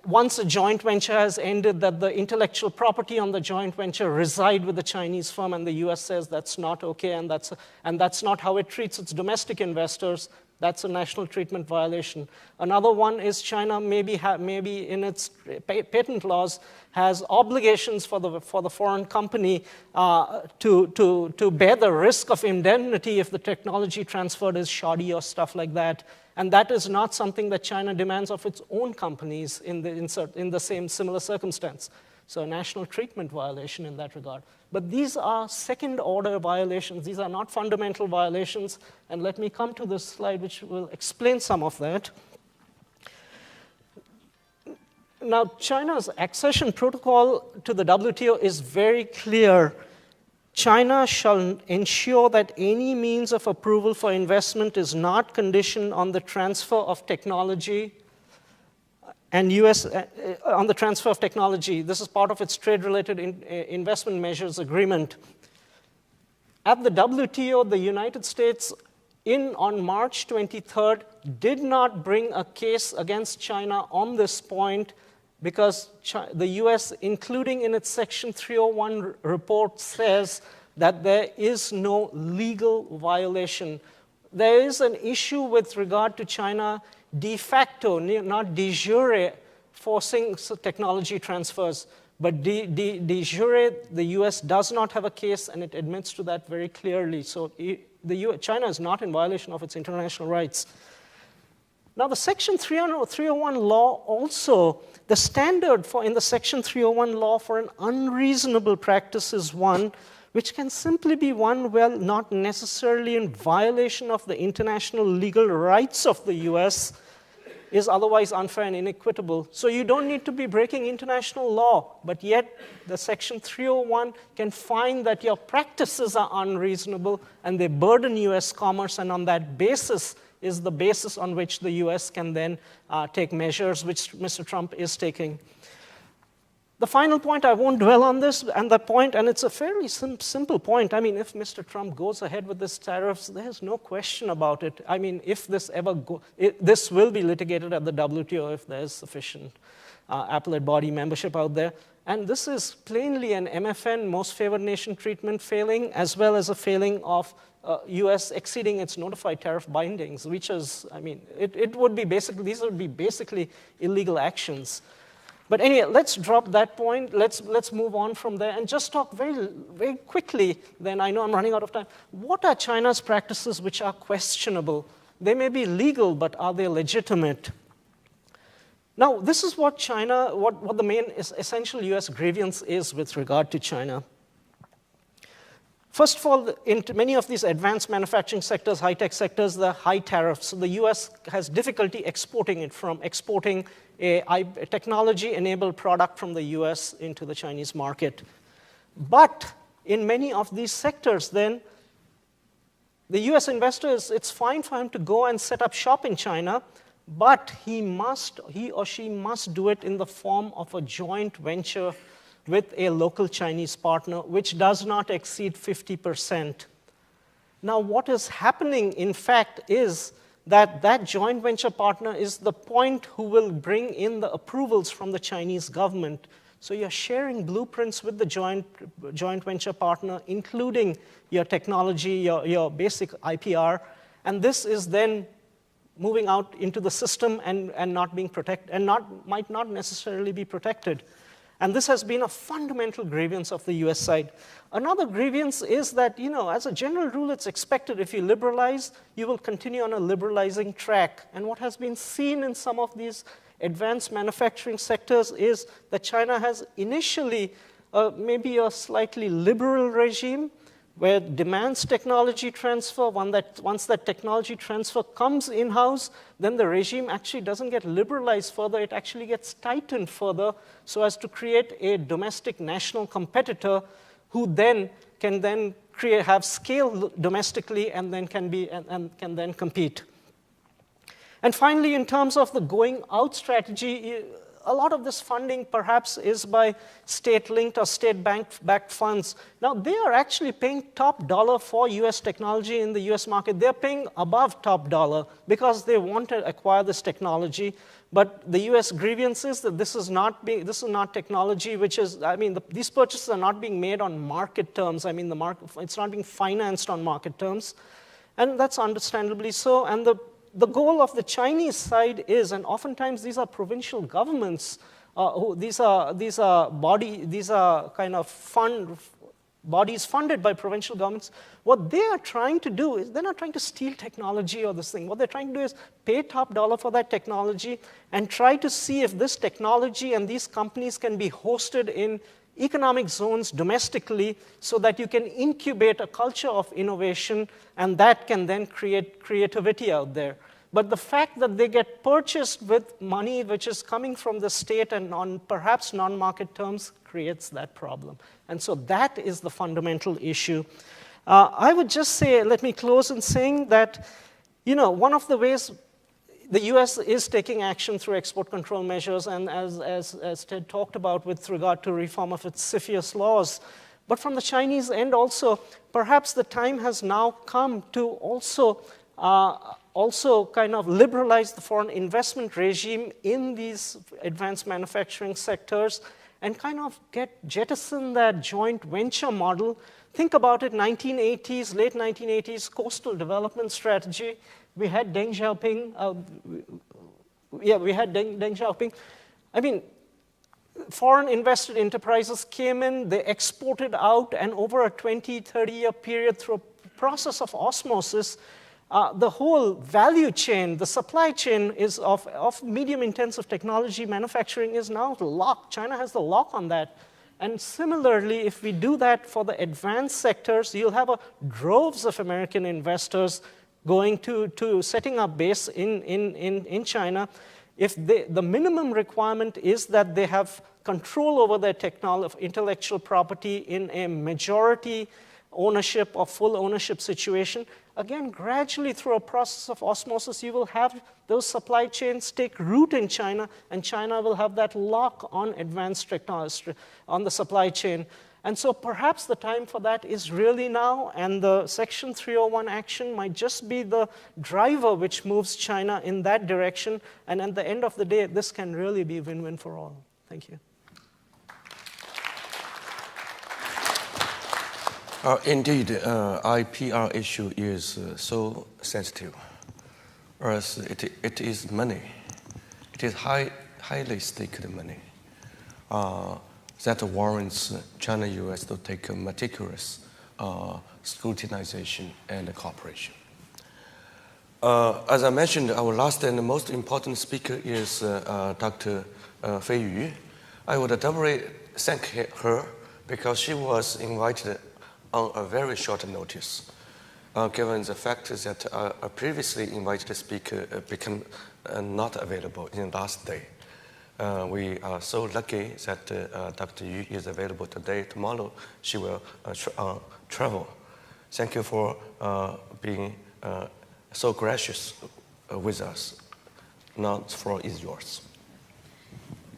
Speaker 4: once a joint venture has ended, that the intellectual property on the joint venture reside with the Chinese firm, and the US says that's not okay, and that's not how it treats its domestic investors. That's a national treatment violation. Another one is China maybe in its patent laws has obligations for the foreign company to bear the risk of indemnity if the technology transferred is shoddy or stuff like that. And that is not something that China demands of its own companies in the same similar circumstance. So a national treatment violation in that regard. But these are second-order violations. These are not fundamental violations. And let me come to this slide, which will explain some of that. Now, China's accession protocol to the WTO is very clear. China shall ensure that any means of approval for investment is not conditioned on the transfer of technology and on the transfer of technology. This is part of its trade-related investment measures agreement. At the WTO, the United States, on March 23rd, did not bring a case against China on this point because the US, including in its Section 301 report, says that there is no legal violation. There is an issue with regard to China de facto, not de jure, forcing technology transfers. But de jure, the US does not have a case, and it admits to that very clearly. So China is not in violation of its international rights. Now, the Section 301 law also, the standard in the Section 301 law for an unreasonable practice is one which can simply be one, well, not necessarily in violation of the international legal rights of the US, is otherwise unfair and inequitable. So you don't need to be breaking international law, but yet the Section 301 can find that your practices are unreasonable and they burden US commerce, and on that basis is the basis on which the US can then take measures, which Mr. Trump is taking. The final point, I won't dwell on this, and it's a fairly simple point. I mean, if Mr. Trump goes ahead with this tariffs, there's no question about it. I mean, if this this will be litigated at the WTO if there's sufficient appellate body membership out there. And this is plainly an MFN, most favored nation treatment failing, as well as a failing of US exceeding its notified tariff bindings, which is, I mean, it would be basically, these would be basically illegal actions. But anyway, let's drop that point. Let's move on from there and just talk very, very quickly, then I know I'm running out of time. What are China's practices which are questionable? They may be legal, but are they legitimate? Now, this is what what the main essential US grievance is with regard to China. First of all, in many of these advanced manufacturing sectors, high-tech sectors, the high tariffs. So the US has difficulty exporting a technology-enabled product from the US into the Chinese market. But in many of these sectors, then, the US investors, it's fine for him to go and set up shop in China, but he or she must do it in the form of a joint venture with a local Chinese partner, which does not exceed 50%. Now, what is happening, in fact, is that that joint venture partner is the point who will bring in the approvals from the Chinese government. So you're sharing blueprints with the joint venture partner, including your technology, your basic IPR, and this is then moving out into the system and not being protected, and might not necessarily be protected. And this has been a fundamental grievance of the US side. Another grievance is that, as a general rule, it's expected if you liberalize, you will continue on a liberalizing track. And what has been seen in some of these advanced manufacturing sectors is that China has initially maybe a slightly liberal regime where demands technology transfer. Once that technology transfer comes in-house, then the regime actually doesn't get liberalized further, it actually gets tightened further so as to create a domestic national competitor who then can then have scale domestically and then can then compete. And finally, in terms of the going out strategy, a lot of this funding perhaps is by state-linked or state-backed funds. Now, they are actually paying top dollar for US technology in the US market. They're paying above top dollar because they want to acquire this technology. But the US grievance is that this is not technology which is, these purchases are not being made on market terms. It's not being financed on market terms. And that's understandably so. And the goal of the Chinese side is, and oftentimes these are provincial governments, these are kind of bodies funded by provincial governments. What they are trying to do is they're not trying to steal technology or this thing. What they're trying to do is pay top dollar for that technology and try to see if this technology and these companies can be hosted in economic zones domestically so that you can incubate a culture of innovation, and that can then create creativity out there. But the fact that they get purchased with money which is coming from the state and on perhaps non-market terms creates that problem. And so that is the fundamental issue. I would just say, let me close in saying that, one of the ways the US is taking action through export control measures, and as Ted talked about with regard to reform of its CFIUS laws. But from the Chinese end also, perhaps the time has now come to also kind of liberalize the foreign investment regime in these advanced manufacturing sectors and kind of jettison that joint venture model. Think about it, late 1980s, coastal development strategy. We had Deng Xiaoping. Deng Xiaoping. Foreign invested enterprises came in, they exported out, and over a 20, 30-year period through a process of osmosis, the whole value chain, the supply chain is of medium-intensive technology manufacturing is now locked. China has the lock on that. And similarly, if we do that for the advanced sectors, you'll have droves of American investors going to setting up base in China. If the minimum requirement is that they have control over their intellectual property in a majority ownership or full ownership situation, again, gradually through a process of osmosis, you will have those supply chains take root in China, and China will have that lock on advanced technology on the supply chain. And so perhaps the time for that is really now, and the Section 301 action might just be the driver which moves China in that direction. And at the end of the day, this can really be win-win for all. Thank you.
Speaker 1: Indeed, IPR issue is so sensitive, whereas it is money. It is highly staked money. That warrants China-U.S. to take a meticulous scrutinization and cooperation. As I mentioned, our last and most important speaker is Dr. Fei Yu. I would doubly thank her because she was invited on a very short notice, given the fact that a previously invited speaker became not available in the last day. We are so lucky that Dr. Yu is available today. Tomorrow, she will travel. Thank you for being so gracious with us. Now, the floor is yours.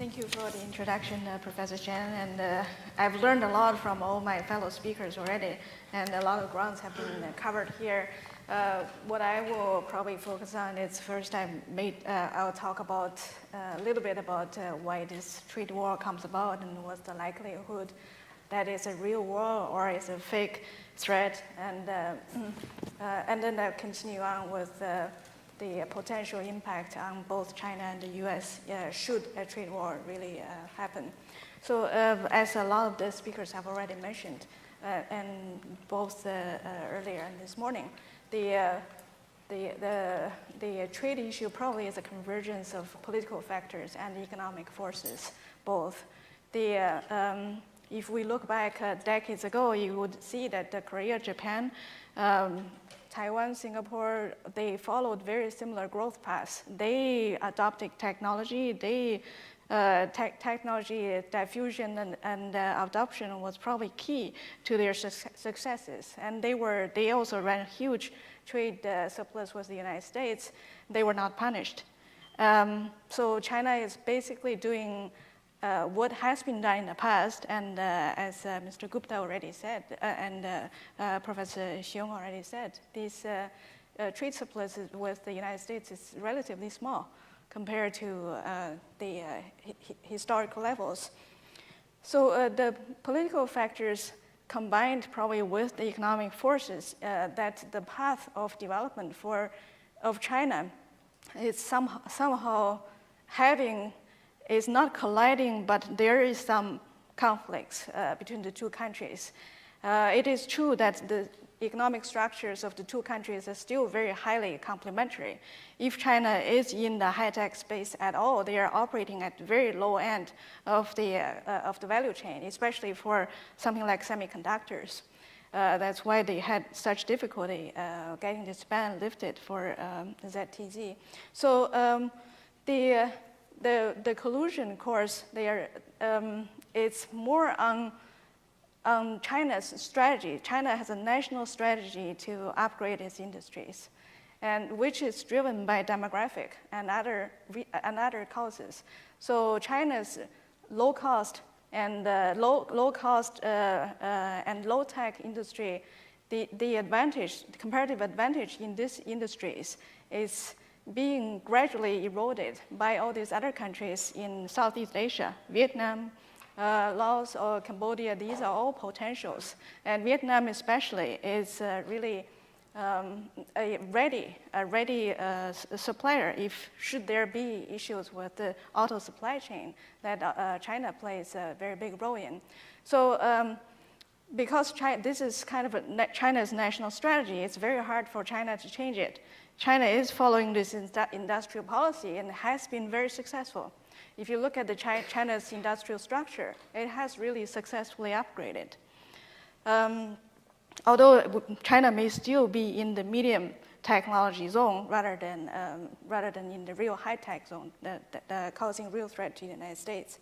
Speaker 5: Thank you for the introduction, Professor Chen. And I've learned a lot from all my fellow speakers already, and a lot of grounds have been covered here. What I will probably focus on is first I'll talk about a little bit about why this trade war comes about and what's the likelihood that it's a real war or it's a fake threat, and then I'll continue on with the potential impact on both China and the U.S. Should a trade war really happen. So as a lot of the speakers have already mentioned, and both earlier and this morning, the trade issue probably is a convergence of political factors and economic forces, both. If we look back decades ago, you would see that Korea, Japan, Taiwan, Singapore, they followed very similar growth paths. They adopted technology. Technology diffusion and adoption was probably key to their successes. And they also ran huge trade surplus with the United States. They were not punished. So China is basically doing what has been done in the past, and as Mr. Gupta already said, and Professor Xiong already said, this trade surplus with the United States is relatively small compared to the historical levels. So the political factors combined probably with the economic forces, that the path of development of China is somehow is not colliding, but there is some conflicts between the two countries. It is true that the economic structures of the two countries are still very highly complementary. If China is in the high-tech space at all, they are operating at the very low end of the value chain, especially for something like semiconductors. That's why they had such difficulty getting this ban lifted for ZTZ. So the collusion course, it's more on China's strategy. China has a national strategy to upgrade its industries, and which is driven by demographic and other causes. So China's low cost and low tech industry, the comparative advantage in these industries is being gradually eroded by all these other countries in Southeast Asia, Vietnam, Laos, or Cambodia. These are all potentials, and Vietnam especially is really a ready supplier should there be issues with the auto supply chain that China plays a very big role in. So because this is kind of China's national strategy, it's very hard for China to change it. China is following this industrial policy and has been very successful. If you look at China's industrial structure, it has really successfully upgraded. Although China may still be in the medium technology zone rather than in the real high-tech zone, causing real threat to the United States.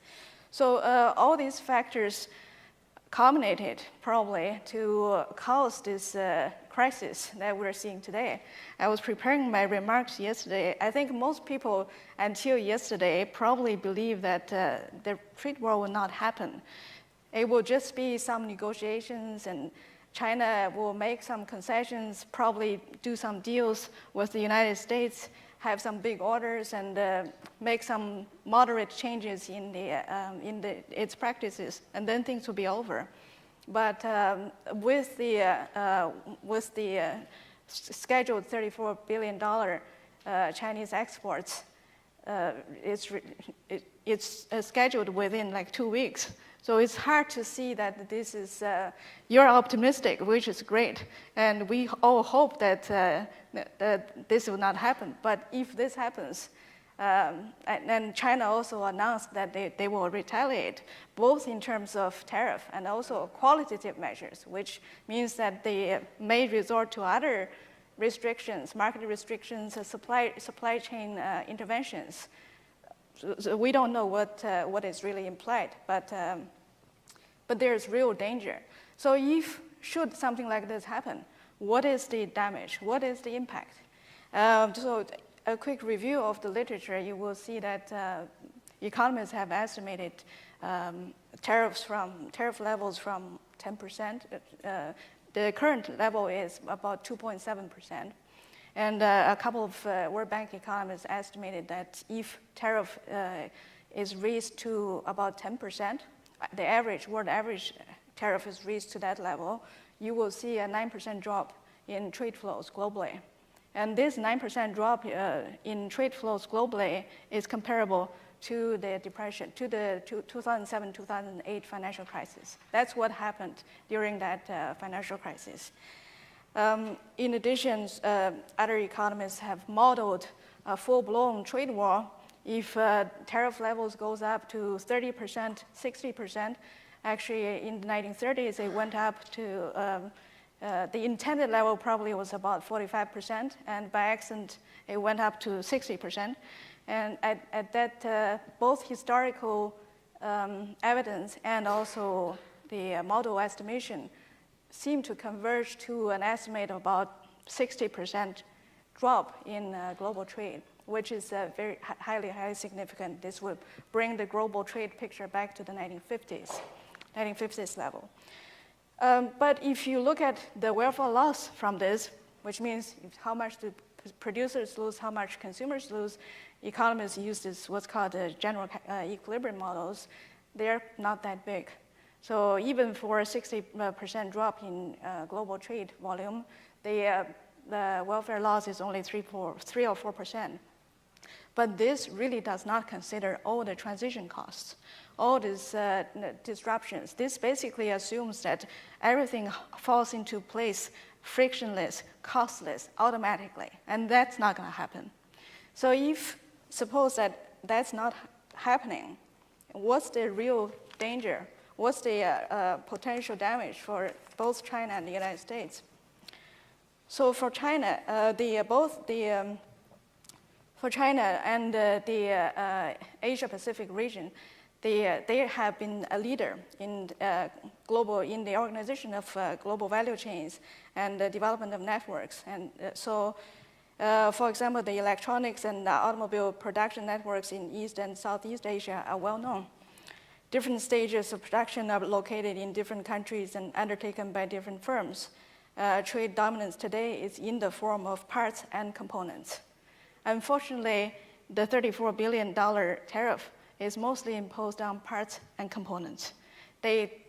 Speaker 5: So all these factors culminated probably to cause this crisis that we're seeing today. I was preparing my remarks yesterday. I think most people until yesterday probably believe that the trade war will not happen. It will just be some negotiations, and China will make some concessions, probably do some deals with the United States, have some big orders, and make some moderate changes in its practices, and then things will be over. But with the scheduled $34 billion Chinese exports, it's scheduled within like 2 weeks. So it's hard to see that this is, you're optimistic, which is great. And we all hope that this will not happen. But if this happens, and China also announced that they will retaliate, both in terms of tariff and also qualitative measures, which means that they may resort to other restrictions, market restrictions, supply chain interventions. So we don't know what is really implied, but there's real danger. So should something like this happen, what is the damage? What is the impact? So a quick review of the literature, you will see that economists have estimated tariff levels from 10%. The current level is about 2.7%. And a couple of World Bank economists estimated that if tariff is raised to about 10%, the world average tariff is raised to that level, you will see a 9% drop in trade flows globally. And this 9% drop in trade flows globally is comparable to the depression, to the 2007-2008 financial crisis. That's what happened during that financial crisis. In addition, other economists have modeled a full-blown trade war. If tariff levels goes up to 30%, 60%, actually in the 1930s it went up to, the intended level probably was about 45%, and by accident it went up to 60%. And at that, both historical evidence and also the model estimation seem to converge to an estimate of about 60% drop in global trade, which is very highly significant. This would bring the global trade picture back to the 1950s level. But if you look at the welfare loss from this, which means how much do producers lose, how much consumers lose, economists use this what's called the general equilibrium models. They're not that big. So even for a 60% drop in global trade volume, the welfare loss is only 3 or 4%. But this really does not consider all the transition costs, all these disruptions. This basically assumes that everything falls into place frictionless, costless, automatically, and that's not going to happen. So if suppose that that's not happening, what's the real danger? What's the potential damage for both China and the United States? So for China, for China and the Asia-Pacific region, they have been a leader in in the organization of global value chains and the development of networks. And for example, the electronics and automobile production networks in East and Southeast Asia are well known. Different stages of production are located in different countries and undertaken by different firms. Trade dominance today is in the form of parts and components. Unfortunately, the $34 billion tariff is mostly imposed on parts and components. They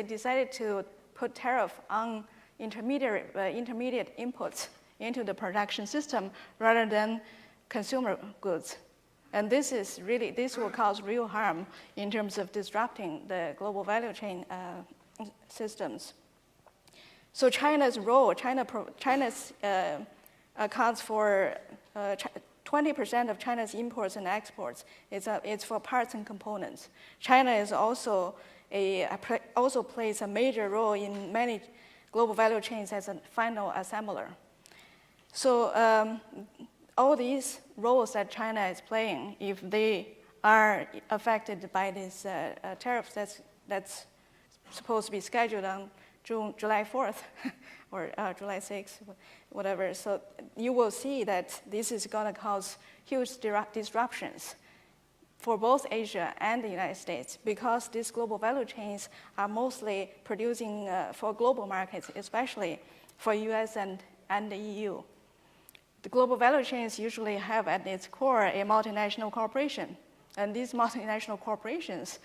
Speaker 5: decided to put tariff on intermediate inputs into the production system rather than consumer goods. And this will cause real harm in terms of disrupting the global value chain systems. So China's role, China accounts for 20% of China's imports and exports. It's for parts and components. China is also plays a major role in many global value chains as a final assembler. So all these roles that China is playing, if they are affected by these tariffs that's supposed to be scheduled on July 4th or July 6th, whatever. So you will see that this is going to cause huge disruptions for both Asia and the United States, because these global value chains are mostly producing for global markets, especially for US and the EU. The global value chains usually have at its core a multinational corporation. And these multinational corporations,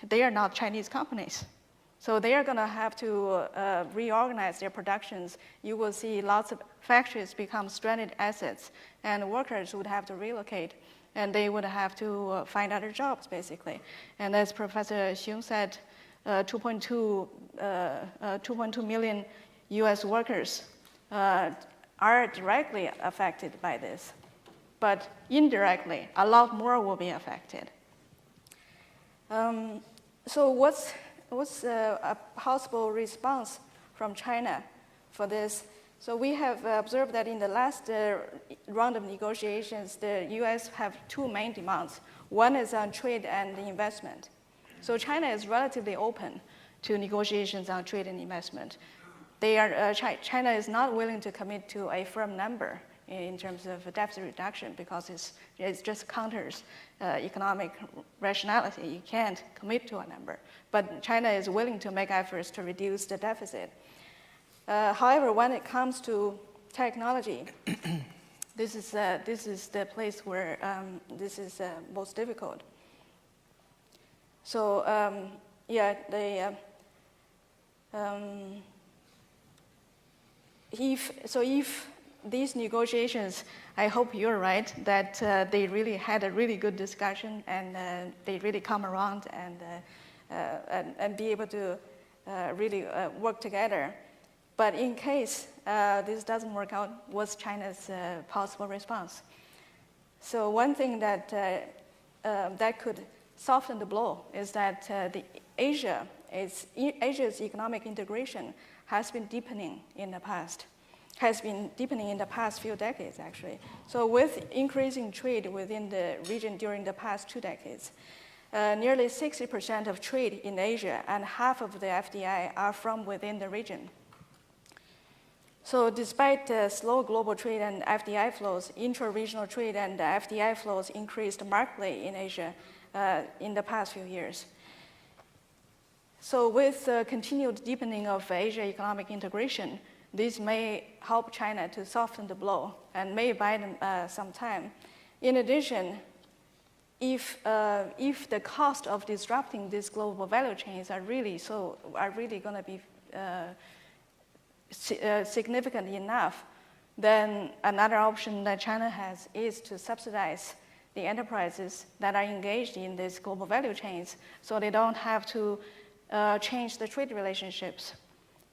Speaker 5: they are not Chinese companies. So they are going to have to reorganize their productions. You will see lots of factories become stranded assets, and workers would have to relocate, and they would have to find other jobs, basically. And as Professor Xiong said, 2.2 million US workers are directly affected by this. But indirectly, a lot more will be affected. So what's a possible response from China for this? So we have observed that in the last round of negotiations, the US have two main demands. One is on trade and investment. So China is relatively open to negotiations on trade and investment. China is not willing to commit to a firm number in terms of deficit reduction because it just counters economic rationality. You can't commit to a number. But China is willing to make efforts to reduce the deficit. However, when it comes to technology, this is the place where this is most difficult. So if these negotiations, I hope you're right that they really had a really good discussion and they really come around and be able to really work together. But in case this doesn't work out, what's China's possible response? So one thing that that could soften the blow is that Asia's economic integration has been deepening in the past few decades, actually. So with increasing trade within the region during the past 2 decades, nearly 60% of trade in Asia and half of the FDI are from within the region. So despite slow global trade and FDI flows, intra-regional trade and FDI flows increased markedly in Asia in the past few years. So with the continued deepening of Asia economic integration, this may help China to soften the blow and may buy them some time. In addition, if the cost of disrupting these global value chains are really going to be significant enough, then another option that China has is to subsidize the enterprises that are engaged in these global value chains so they don't have to change the trade relationships,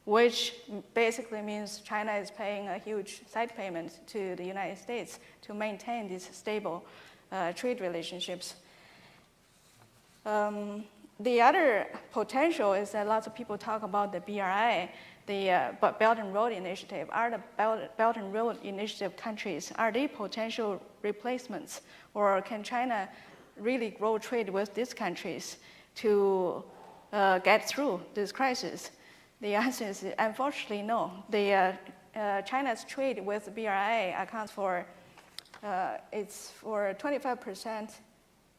Speaker 5: which basically means China is paying a huge side payment to the United States to maintain these stable trade relationships. The other potential is that lots of people talk about the BRI, the Belt and Road Initiative. Are the Belt and Road Initiative countries, are they potential replacements? Or can China really grow trade with these countries to get through this crisis? The answer is unfortunately no. China's trade with BRI accounts for, it's for 25%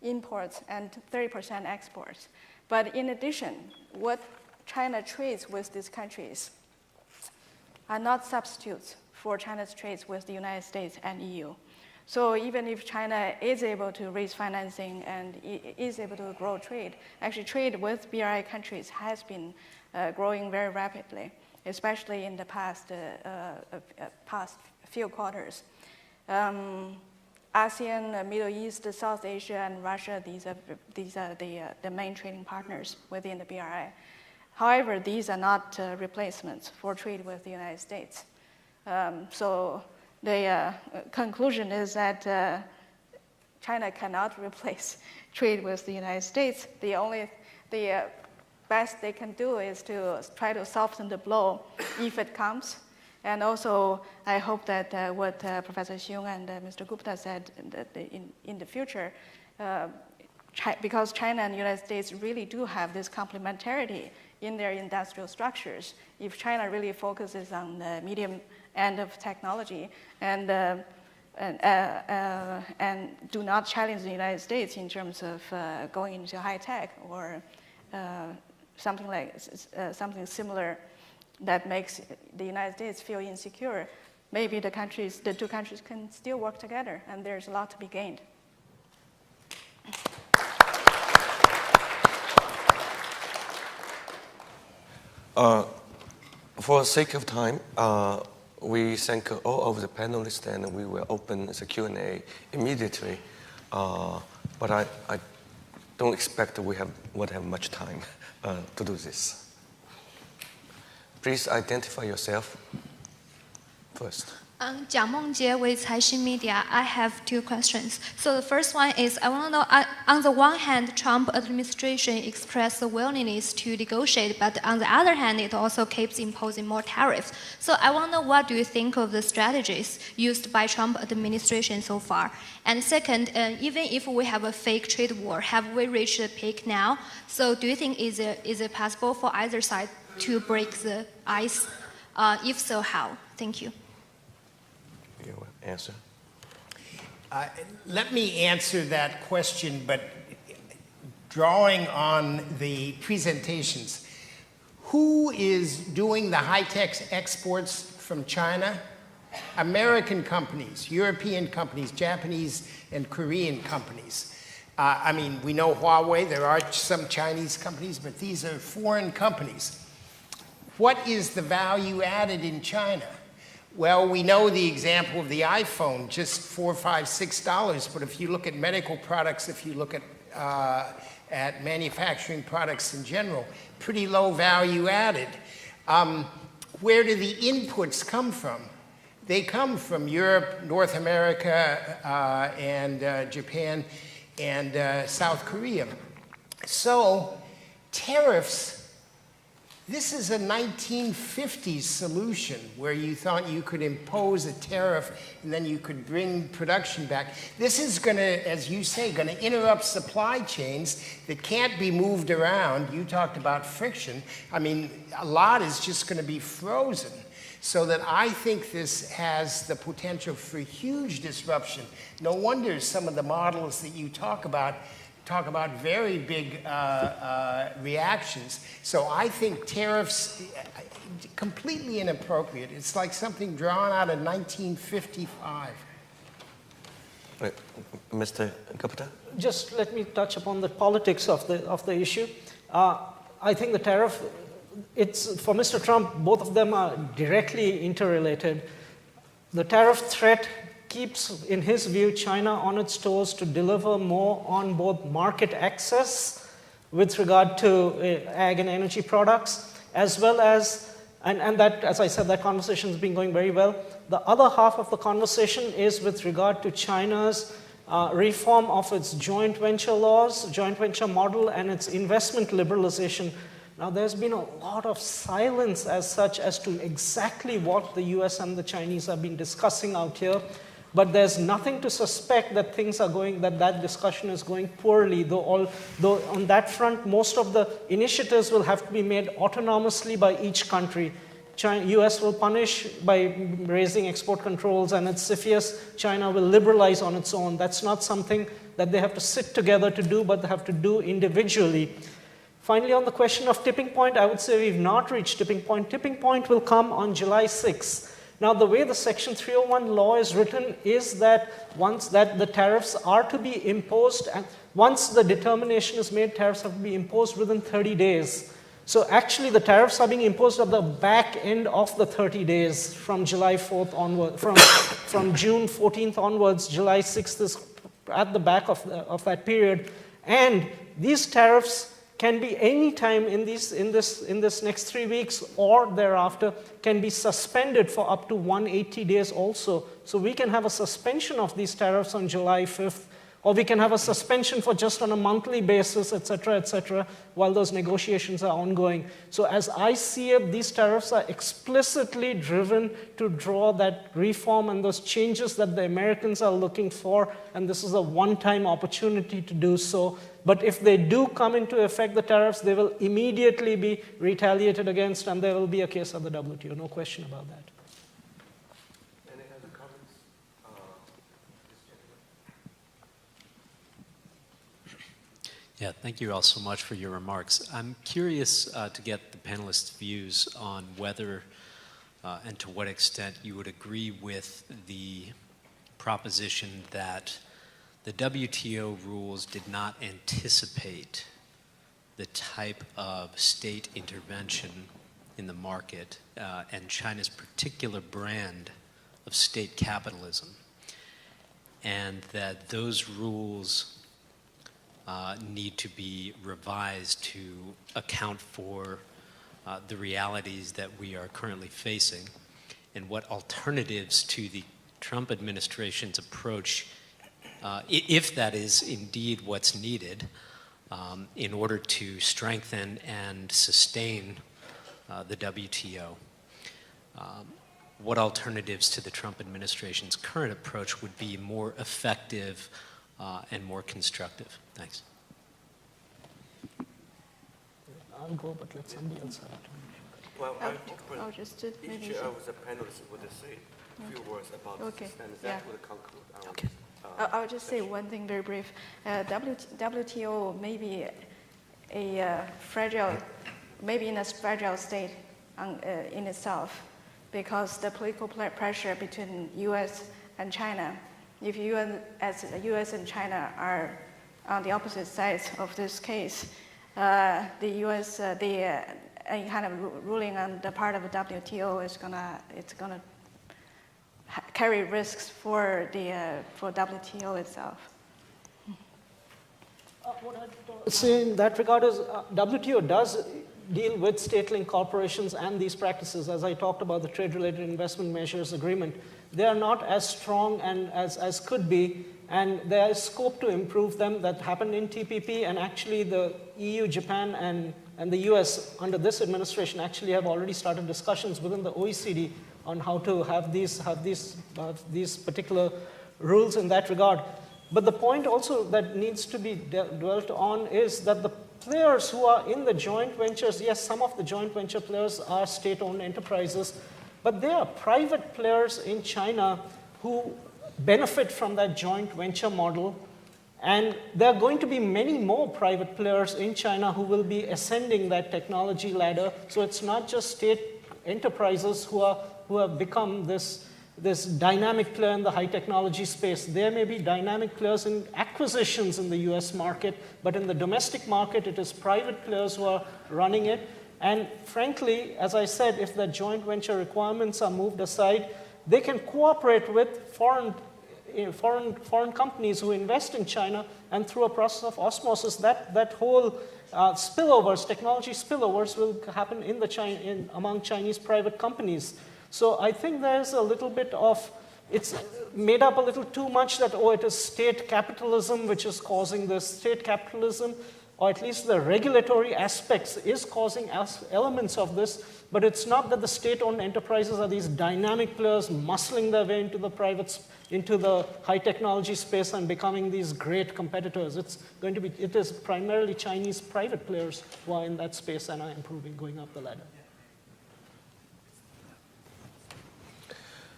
Speaker 5: imports and 30% exports. But in addition, what China trades with these countries are not substitutes for China's trades with the United States and EU. So even if China is able to raise financing and is able to grow trade, actually trade with BRI countries has been growing very rapidly, especially in the past few quarters. ASEAN, Middle East, South Asia, and Russia, these are the main trading partners within the BRI. However, these are not replacements for trade with the United States. So the conclusion is that China cannot replace trade with the United States. The best they can do is to try to soften the blow if it comes. And also, I hope that what Professor Xiong and Mr. Gupta said, that in the future, because China and the United States really do have this complementarity in their industrial structures, if China really focuses on the medium end of technology and do not challenge the United States in terms of going into high tech or something similar that makes the United States feel insecure, maybe the two countries can still work together, and there's a lot to be gained.
Speaker 1: For the sake of time, we thank all of the panelists, and we will open the Q&A immediately. But I don't expect we would have much time to do this. Please identify yourself first.
Speaker 6: Jiang Mengjie with Caixin Media. I have 2 questions. So the first one is, I want to know, on the one hand, Trump administration expressed the willingness to negotiate, but on the other hand, it also keeps imposing more tariffs. So I want to know, what do you think of the strategies used by Trump administration so far? And second, even if we have a fake trade war, have we reached the peak now? So do you think is it possible for either side to break the ice? If so, how? Thank you.
Speaker 1: You're welcome. answer.
Speaker 2: Let me answer that question, but drawing on the presentations. Who is doing the high-tech exports from China? American companies, European companies, Japanese and Korean companies. I mean, we know Huawei, there are some Chinese companies, but these are foreign companies. What is the value added in China? Well, we know the example of the iPhone, just $4, $5, $6. But if you look at medical products, if you look at manufacturing products in general, pretty low value added. Where do the inputs come from? They come from Europe, North America, and Japan, and South Korea. So tariffs. This is a 1950s solution where you thought you could impose a tariff and then you could bring production back. This is going to, as you say, going to interrupt supply chains that can't be moved around. You talked about friction. I mean, a lot is just going to be frozen. So that I think this has the potential for huge disruption. No wonder some of the models that you talk about very big reactions. So I think tariffs, completely inappropriate. It's like something drawn out of 1955.
Speaker 1: Mr. Gupta?
Speaker 4: Just let me touch upon the politics of the issue. I think the tariff, for Mr. Trump, both of them are directly interrelated. The tariff threat keeps, in his view, China on its toes to deliver more on both market access with regard to ag and energy products, as well as, and that, as I said, that conversation has been going very well. The other half of the conversation is with regard to China's reform of its joint venture laws, joint venture model, and its investment liberalization. Now, there's been a lot of silence as such as to exactly what the US and the Chinese have been discussing out here. But there's nothing to suspect that things are going, that discussion is going poorly, though on that front, most of the initiatives will have to be made autonomously by each country. US will punish by raising export controls, and it's CFIUS, China will liberalize on its own. That's not something that they have to sit together to do, but they have to do individually. Finally, on the question of tipping point, I would say we've not reached tipping point. Tipping point will come on July 6th. Now, the way the Section 301 law is written is that once that the tariffs are to be imposed, and once the determination is made, tariffs have to be imposed within 30 days. So actually, the tariffs are being imposed at the back end of the 30 days from July 4th onward, from June 14th onwards. July 6th is at the back of that period. And these tariffs can be any time in this next 3 weeks or thereafter, can be suspended for up to 180 days also. So we can have a suspension of these tariffs on July 5th, or we can have a suspension for just on a monthly basis, et cetera, while those negotiations are ongoing. So as I see it, these tariffs are explicitly driven to draw that reform and those changes that the Americans are looking for, and this is a one-time opportunity to do so. But if they do come into effect, the tariffs, they will immediately be retaliated against, and there will be a case at the WTO, no question about that.
Speaker 1: Any other comments?
Speaker 7: Yeah, thank you all so much for your remarks. I'm curious to get the panelists' views on whether and to what extent you would agree with the proposition that the WTO rules did not anticipate the type of state intervention in the market and China's particular brand of state capitalism, and that those rules need to be revised to account for the realities that we are currently facing, and what alternatives to the Trump administration's approach, if that is indeed what's needed, in order to strengthen and sustain the WTO. What alternatives to the Trump administration's current approach would be more effective and more constructive? Thanks.
Speaker 4: I'll go, but let somebody else have it.
Speaker 1: Well, I think
Speaker 5: I'll just maybe
Speaker 1: each of the panelists would say a few words about this, and that would conclude our.
Speaker 5: I'll just say one thing very brief. WTO may be a fragile, maybe in a fragile state in itself, because the political pressure between U.S. and China. If U.S. and China are on the opposite sides of this case, the U.S. Any kind of ruling on the part of the WTO is gonna carry risks for WTO itself.
Speaker 4: What I'd say in that regard is WTO does deal with state-linked corporations and these practices. As I talked about the trade-related investment measures agreement, they are not as strong and as could be, and there is scope to improve them. That happened in TPP, and actually the EU, Japan, and the US under this administration actually have already started discussions within the OECD on how to have these particular rules in that regard. But the point also that needs to be dwelt on is that the players who are in the joint ventures, yes, some of the joint venture players are state-owned enterprises, but there are private players in China who benefit from that joint venture model. And there are going to be many more private players in China who will be ascending that technology ladder. So it's not just state enterprises who have become this dynamic player in the high technology space. There may be dynamic players in acquisitions in the US market, but in the domestic market, it is private players who are running it. And frankly, as I said, if the joint venture requirements are moved aside, they can cooperate with foreign companies who invest in China, and through a process of osmosis, that whole spillovers, technology spillovers, will happen among Chinese private companies. So I think there's a little bit of, it's made up a little too much that, it is state capitalism which is causing this. State capitalism, or at least the regulatory aspects, is causing elements of this, but it's not that the state-owned enterprises are these dynamic players muscling their way into the high technology space and becoming these great competitors. It is primarily Chinese private players who are in that space and are improving, going up the ladder.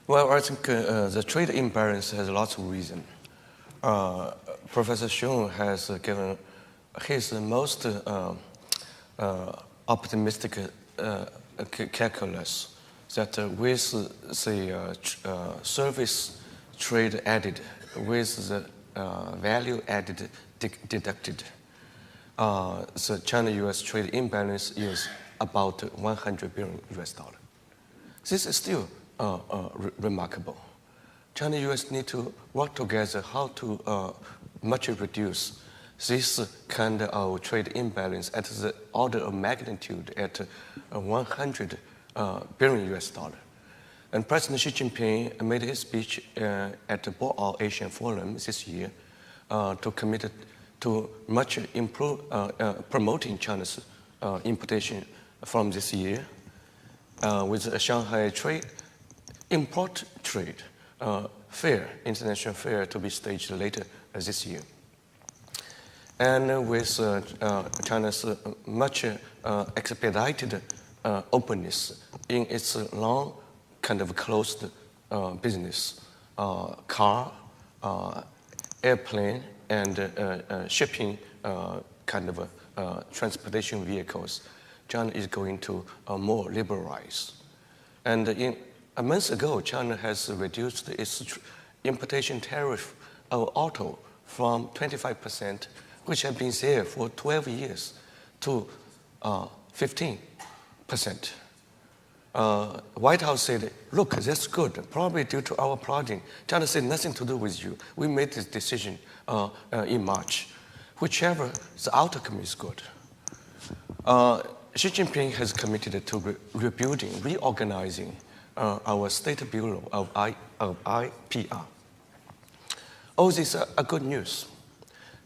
Speaker 1: Well, I think the trade imbalance has lots of reasons. Professor Xiong has given his most optimistic calculus that with the service trade added, with the value added deducted, the China-U.S. trade imbalance is about $100 billion. This is still remarkable. China-U.S. need to work together how to much reduce this kind of trade imbalance at the order of magnitude at $100 billion. And President Xi Jinping made his speech at the Boao Asian Forum this year to commit to much improve promoting China's importation from this year with a Shanghai import trade fair, international fair, to be staged later this year. And with China's much expedited openness in its long kind of closed business, car, airplane, and shipping kind of transportation vehicles, China is going to more liberalize. And a month ago, China has reduced its importation tariff of auto from 25%, which had been there for 12 years, to 15%. White House said, look, that's good, probably due to our project. China said, nothing to do with you. We made this decision in March. Whichever, the outcome is good. Xi Jinping has committed to rebuilding, reorganizing our State Bureau of IPR. All these are good news.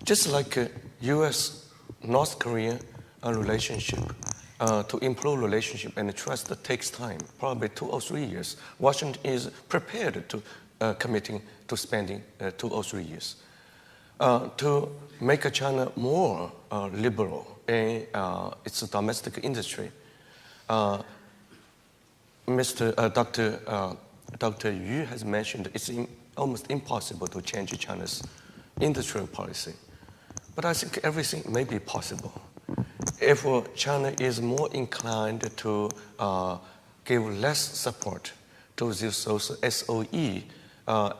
Speaker 1: Just like U.S.-North Korean relationship, to improve relationship and trust takes time, probably 2 or 3 years. Washington is prepared to committing to spending 2 or 3 years. To make China more liberal in its domestic industry, Dr. Yu has mentioned, it's almost impossible to change China's industrial policy. But I think everything may be possible. If China is more inclined to give less support to this SOE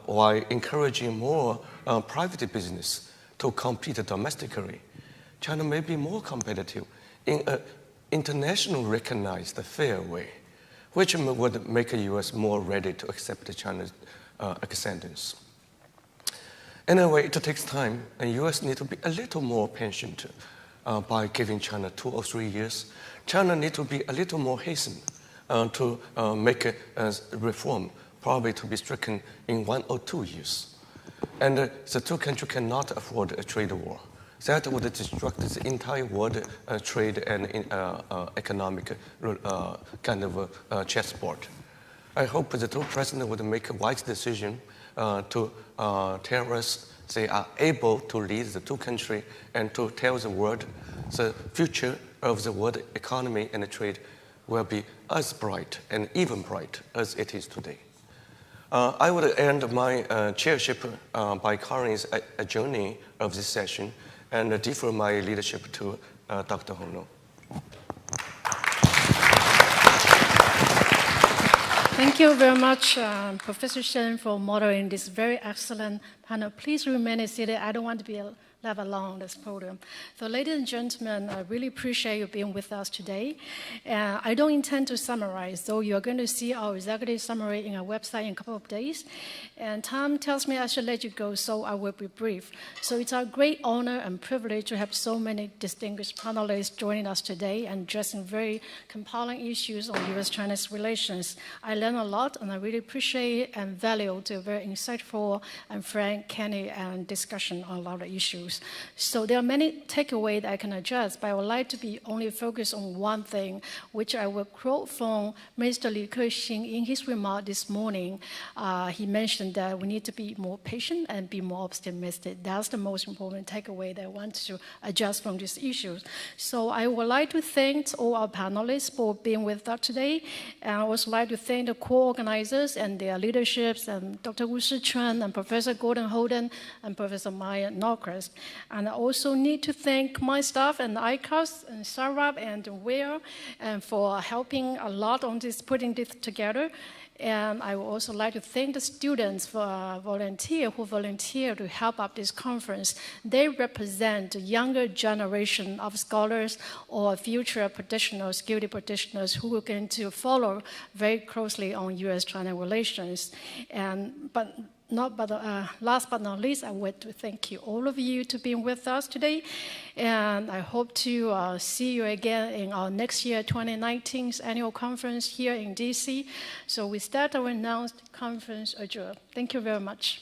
Speaker 1: while encouraging more private business to compete domestically, China may be more competitive in an internationally recognized fair way, which would make the U.S. more ready to accept China's acceptance. Anyway, it takes time, and U.S. need to be a little more patient by giving China 2 or 3 years. China need to be a little more hastened to make a reform, probably to be stricken in 1 or 2 years. And the two countries cannot afford a trade war. That would disrupt the entire world trade and economic kind of chessboard. I hope the two presidents would make a wise decision to tell us they are able to lead the two countries and to tell the world the future of the world economy and trade will be as bright and even bright as it is today. I would end my chairship by calling a adjourning of this session and defer my leadership to Dr. Hong Long.
Speaker 8: Thank you very much, Professor Shen, for moderating this very excellent panel. Please remain seated. I don't want to be left alone on this podium. So ladies and gentlemen, I really appreciate you being with us today. I don't intend to summarize, so you're going to see our executive summary in our website in a couple of days. And Tom tells me I should let you go, so I will be brief. So it's our great honor and privilege to have so many distinguished panelists joining us today and addressing very compelling issues on U.S.-China's relations. I learned a lot, and I really appreciate and value the very insightful and frank, candid, and discussion on a lot of issues. So there are many takeaways that I can address, but I would like to be only focused on one thing, which I will quote from Mr. Li Kexing in his remark this morning. He mentioned that we need to be more patient and be more optimistic. That's the most important takeaway that I want to adjust from these issues. So I would like to thank all our panelists for being with us today. And I would also like to thank the co-organizers and their leaderships, and Dr. Wu Shichuan and Professor Gordon Holden and Professor Maya Norcross. And I also need to thank my staff and ICAS and Sarab and Will for helping a lot on this, putting this together. And I would also like to thank the students who volunteer to help up this conference. They represent the younger generation of scholars or future practitioners, security practitioners who are going to follow very closely on U.S.-China relations. Last but not least, I want to thank you, all of you, to being with us today. And I hope to see you again in our next year, 2019's annual conference here in DC. So with that, I will announce the conference adjourned. Thank you very much.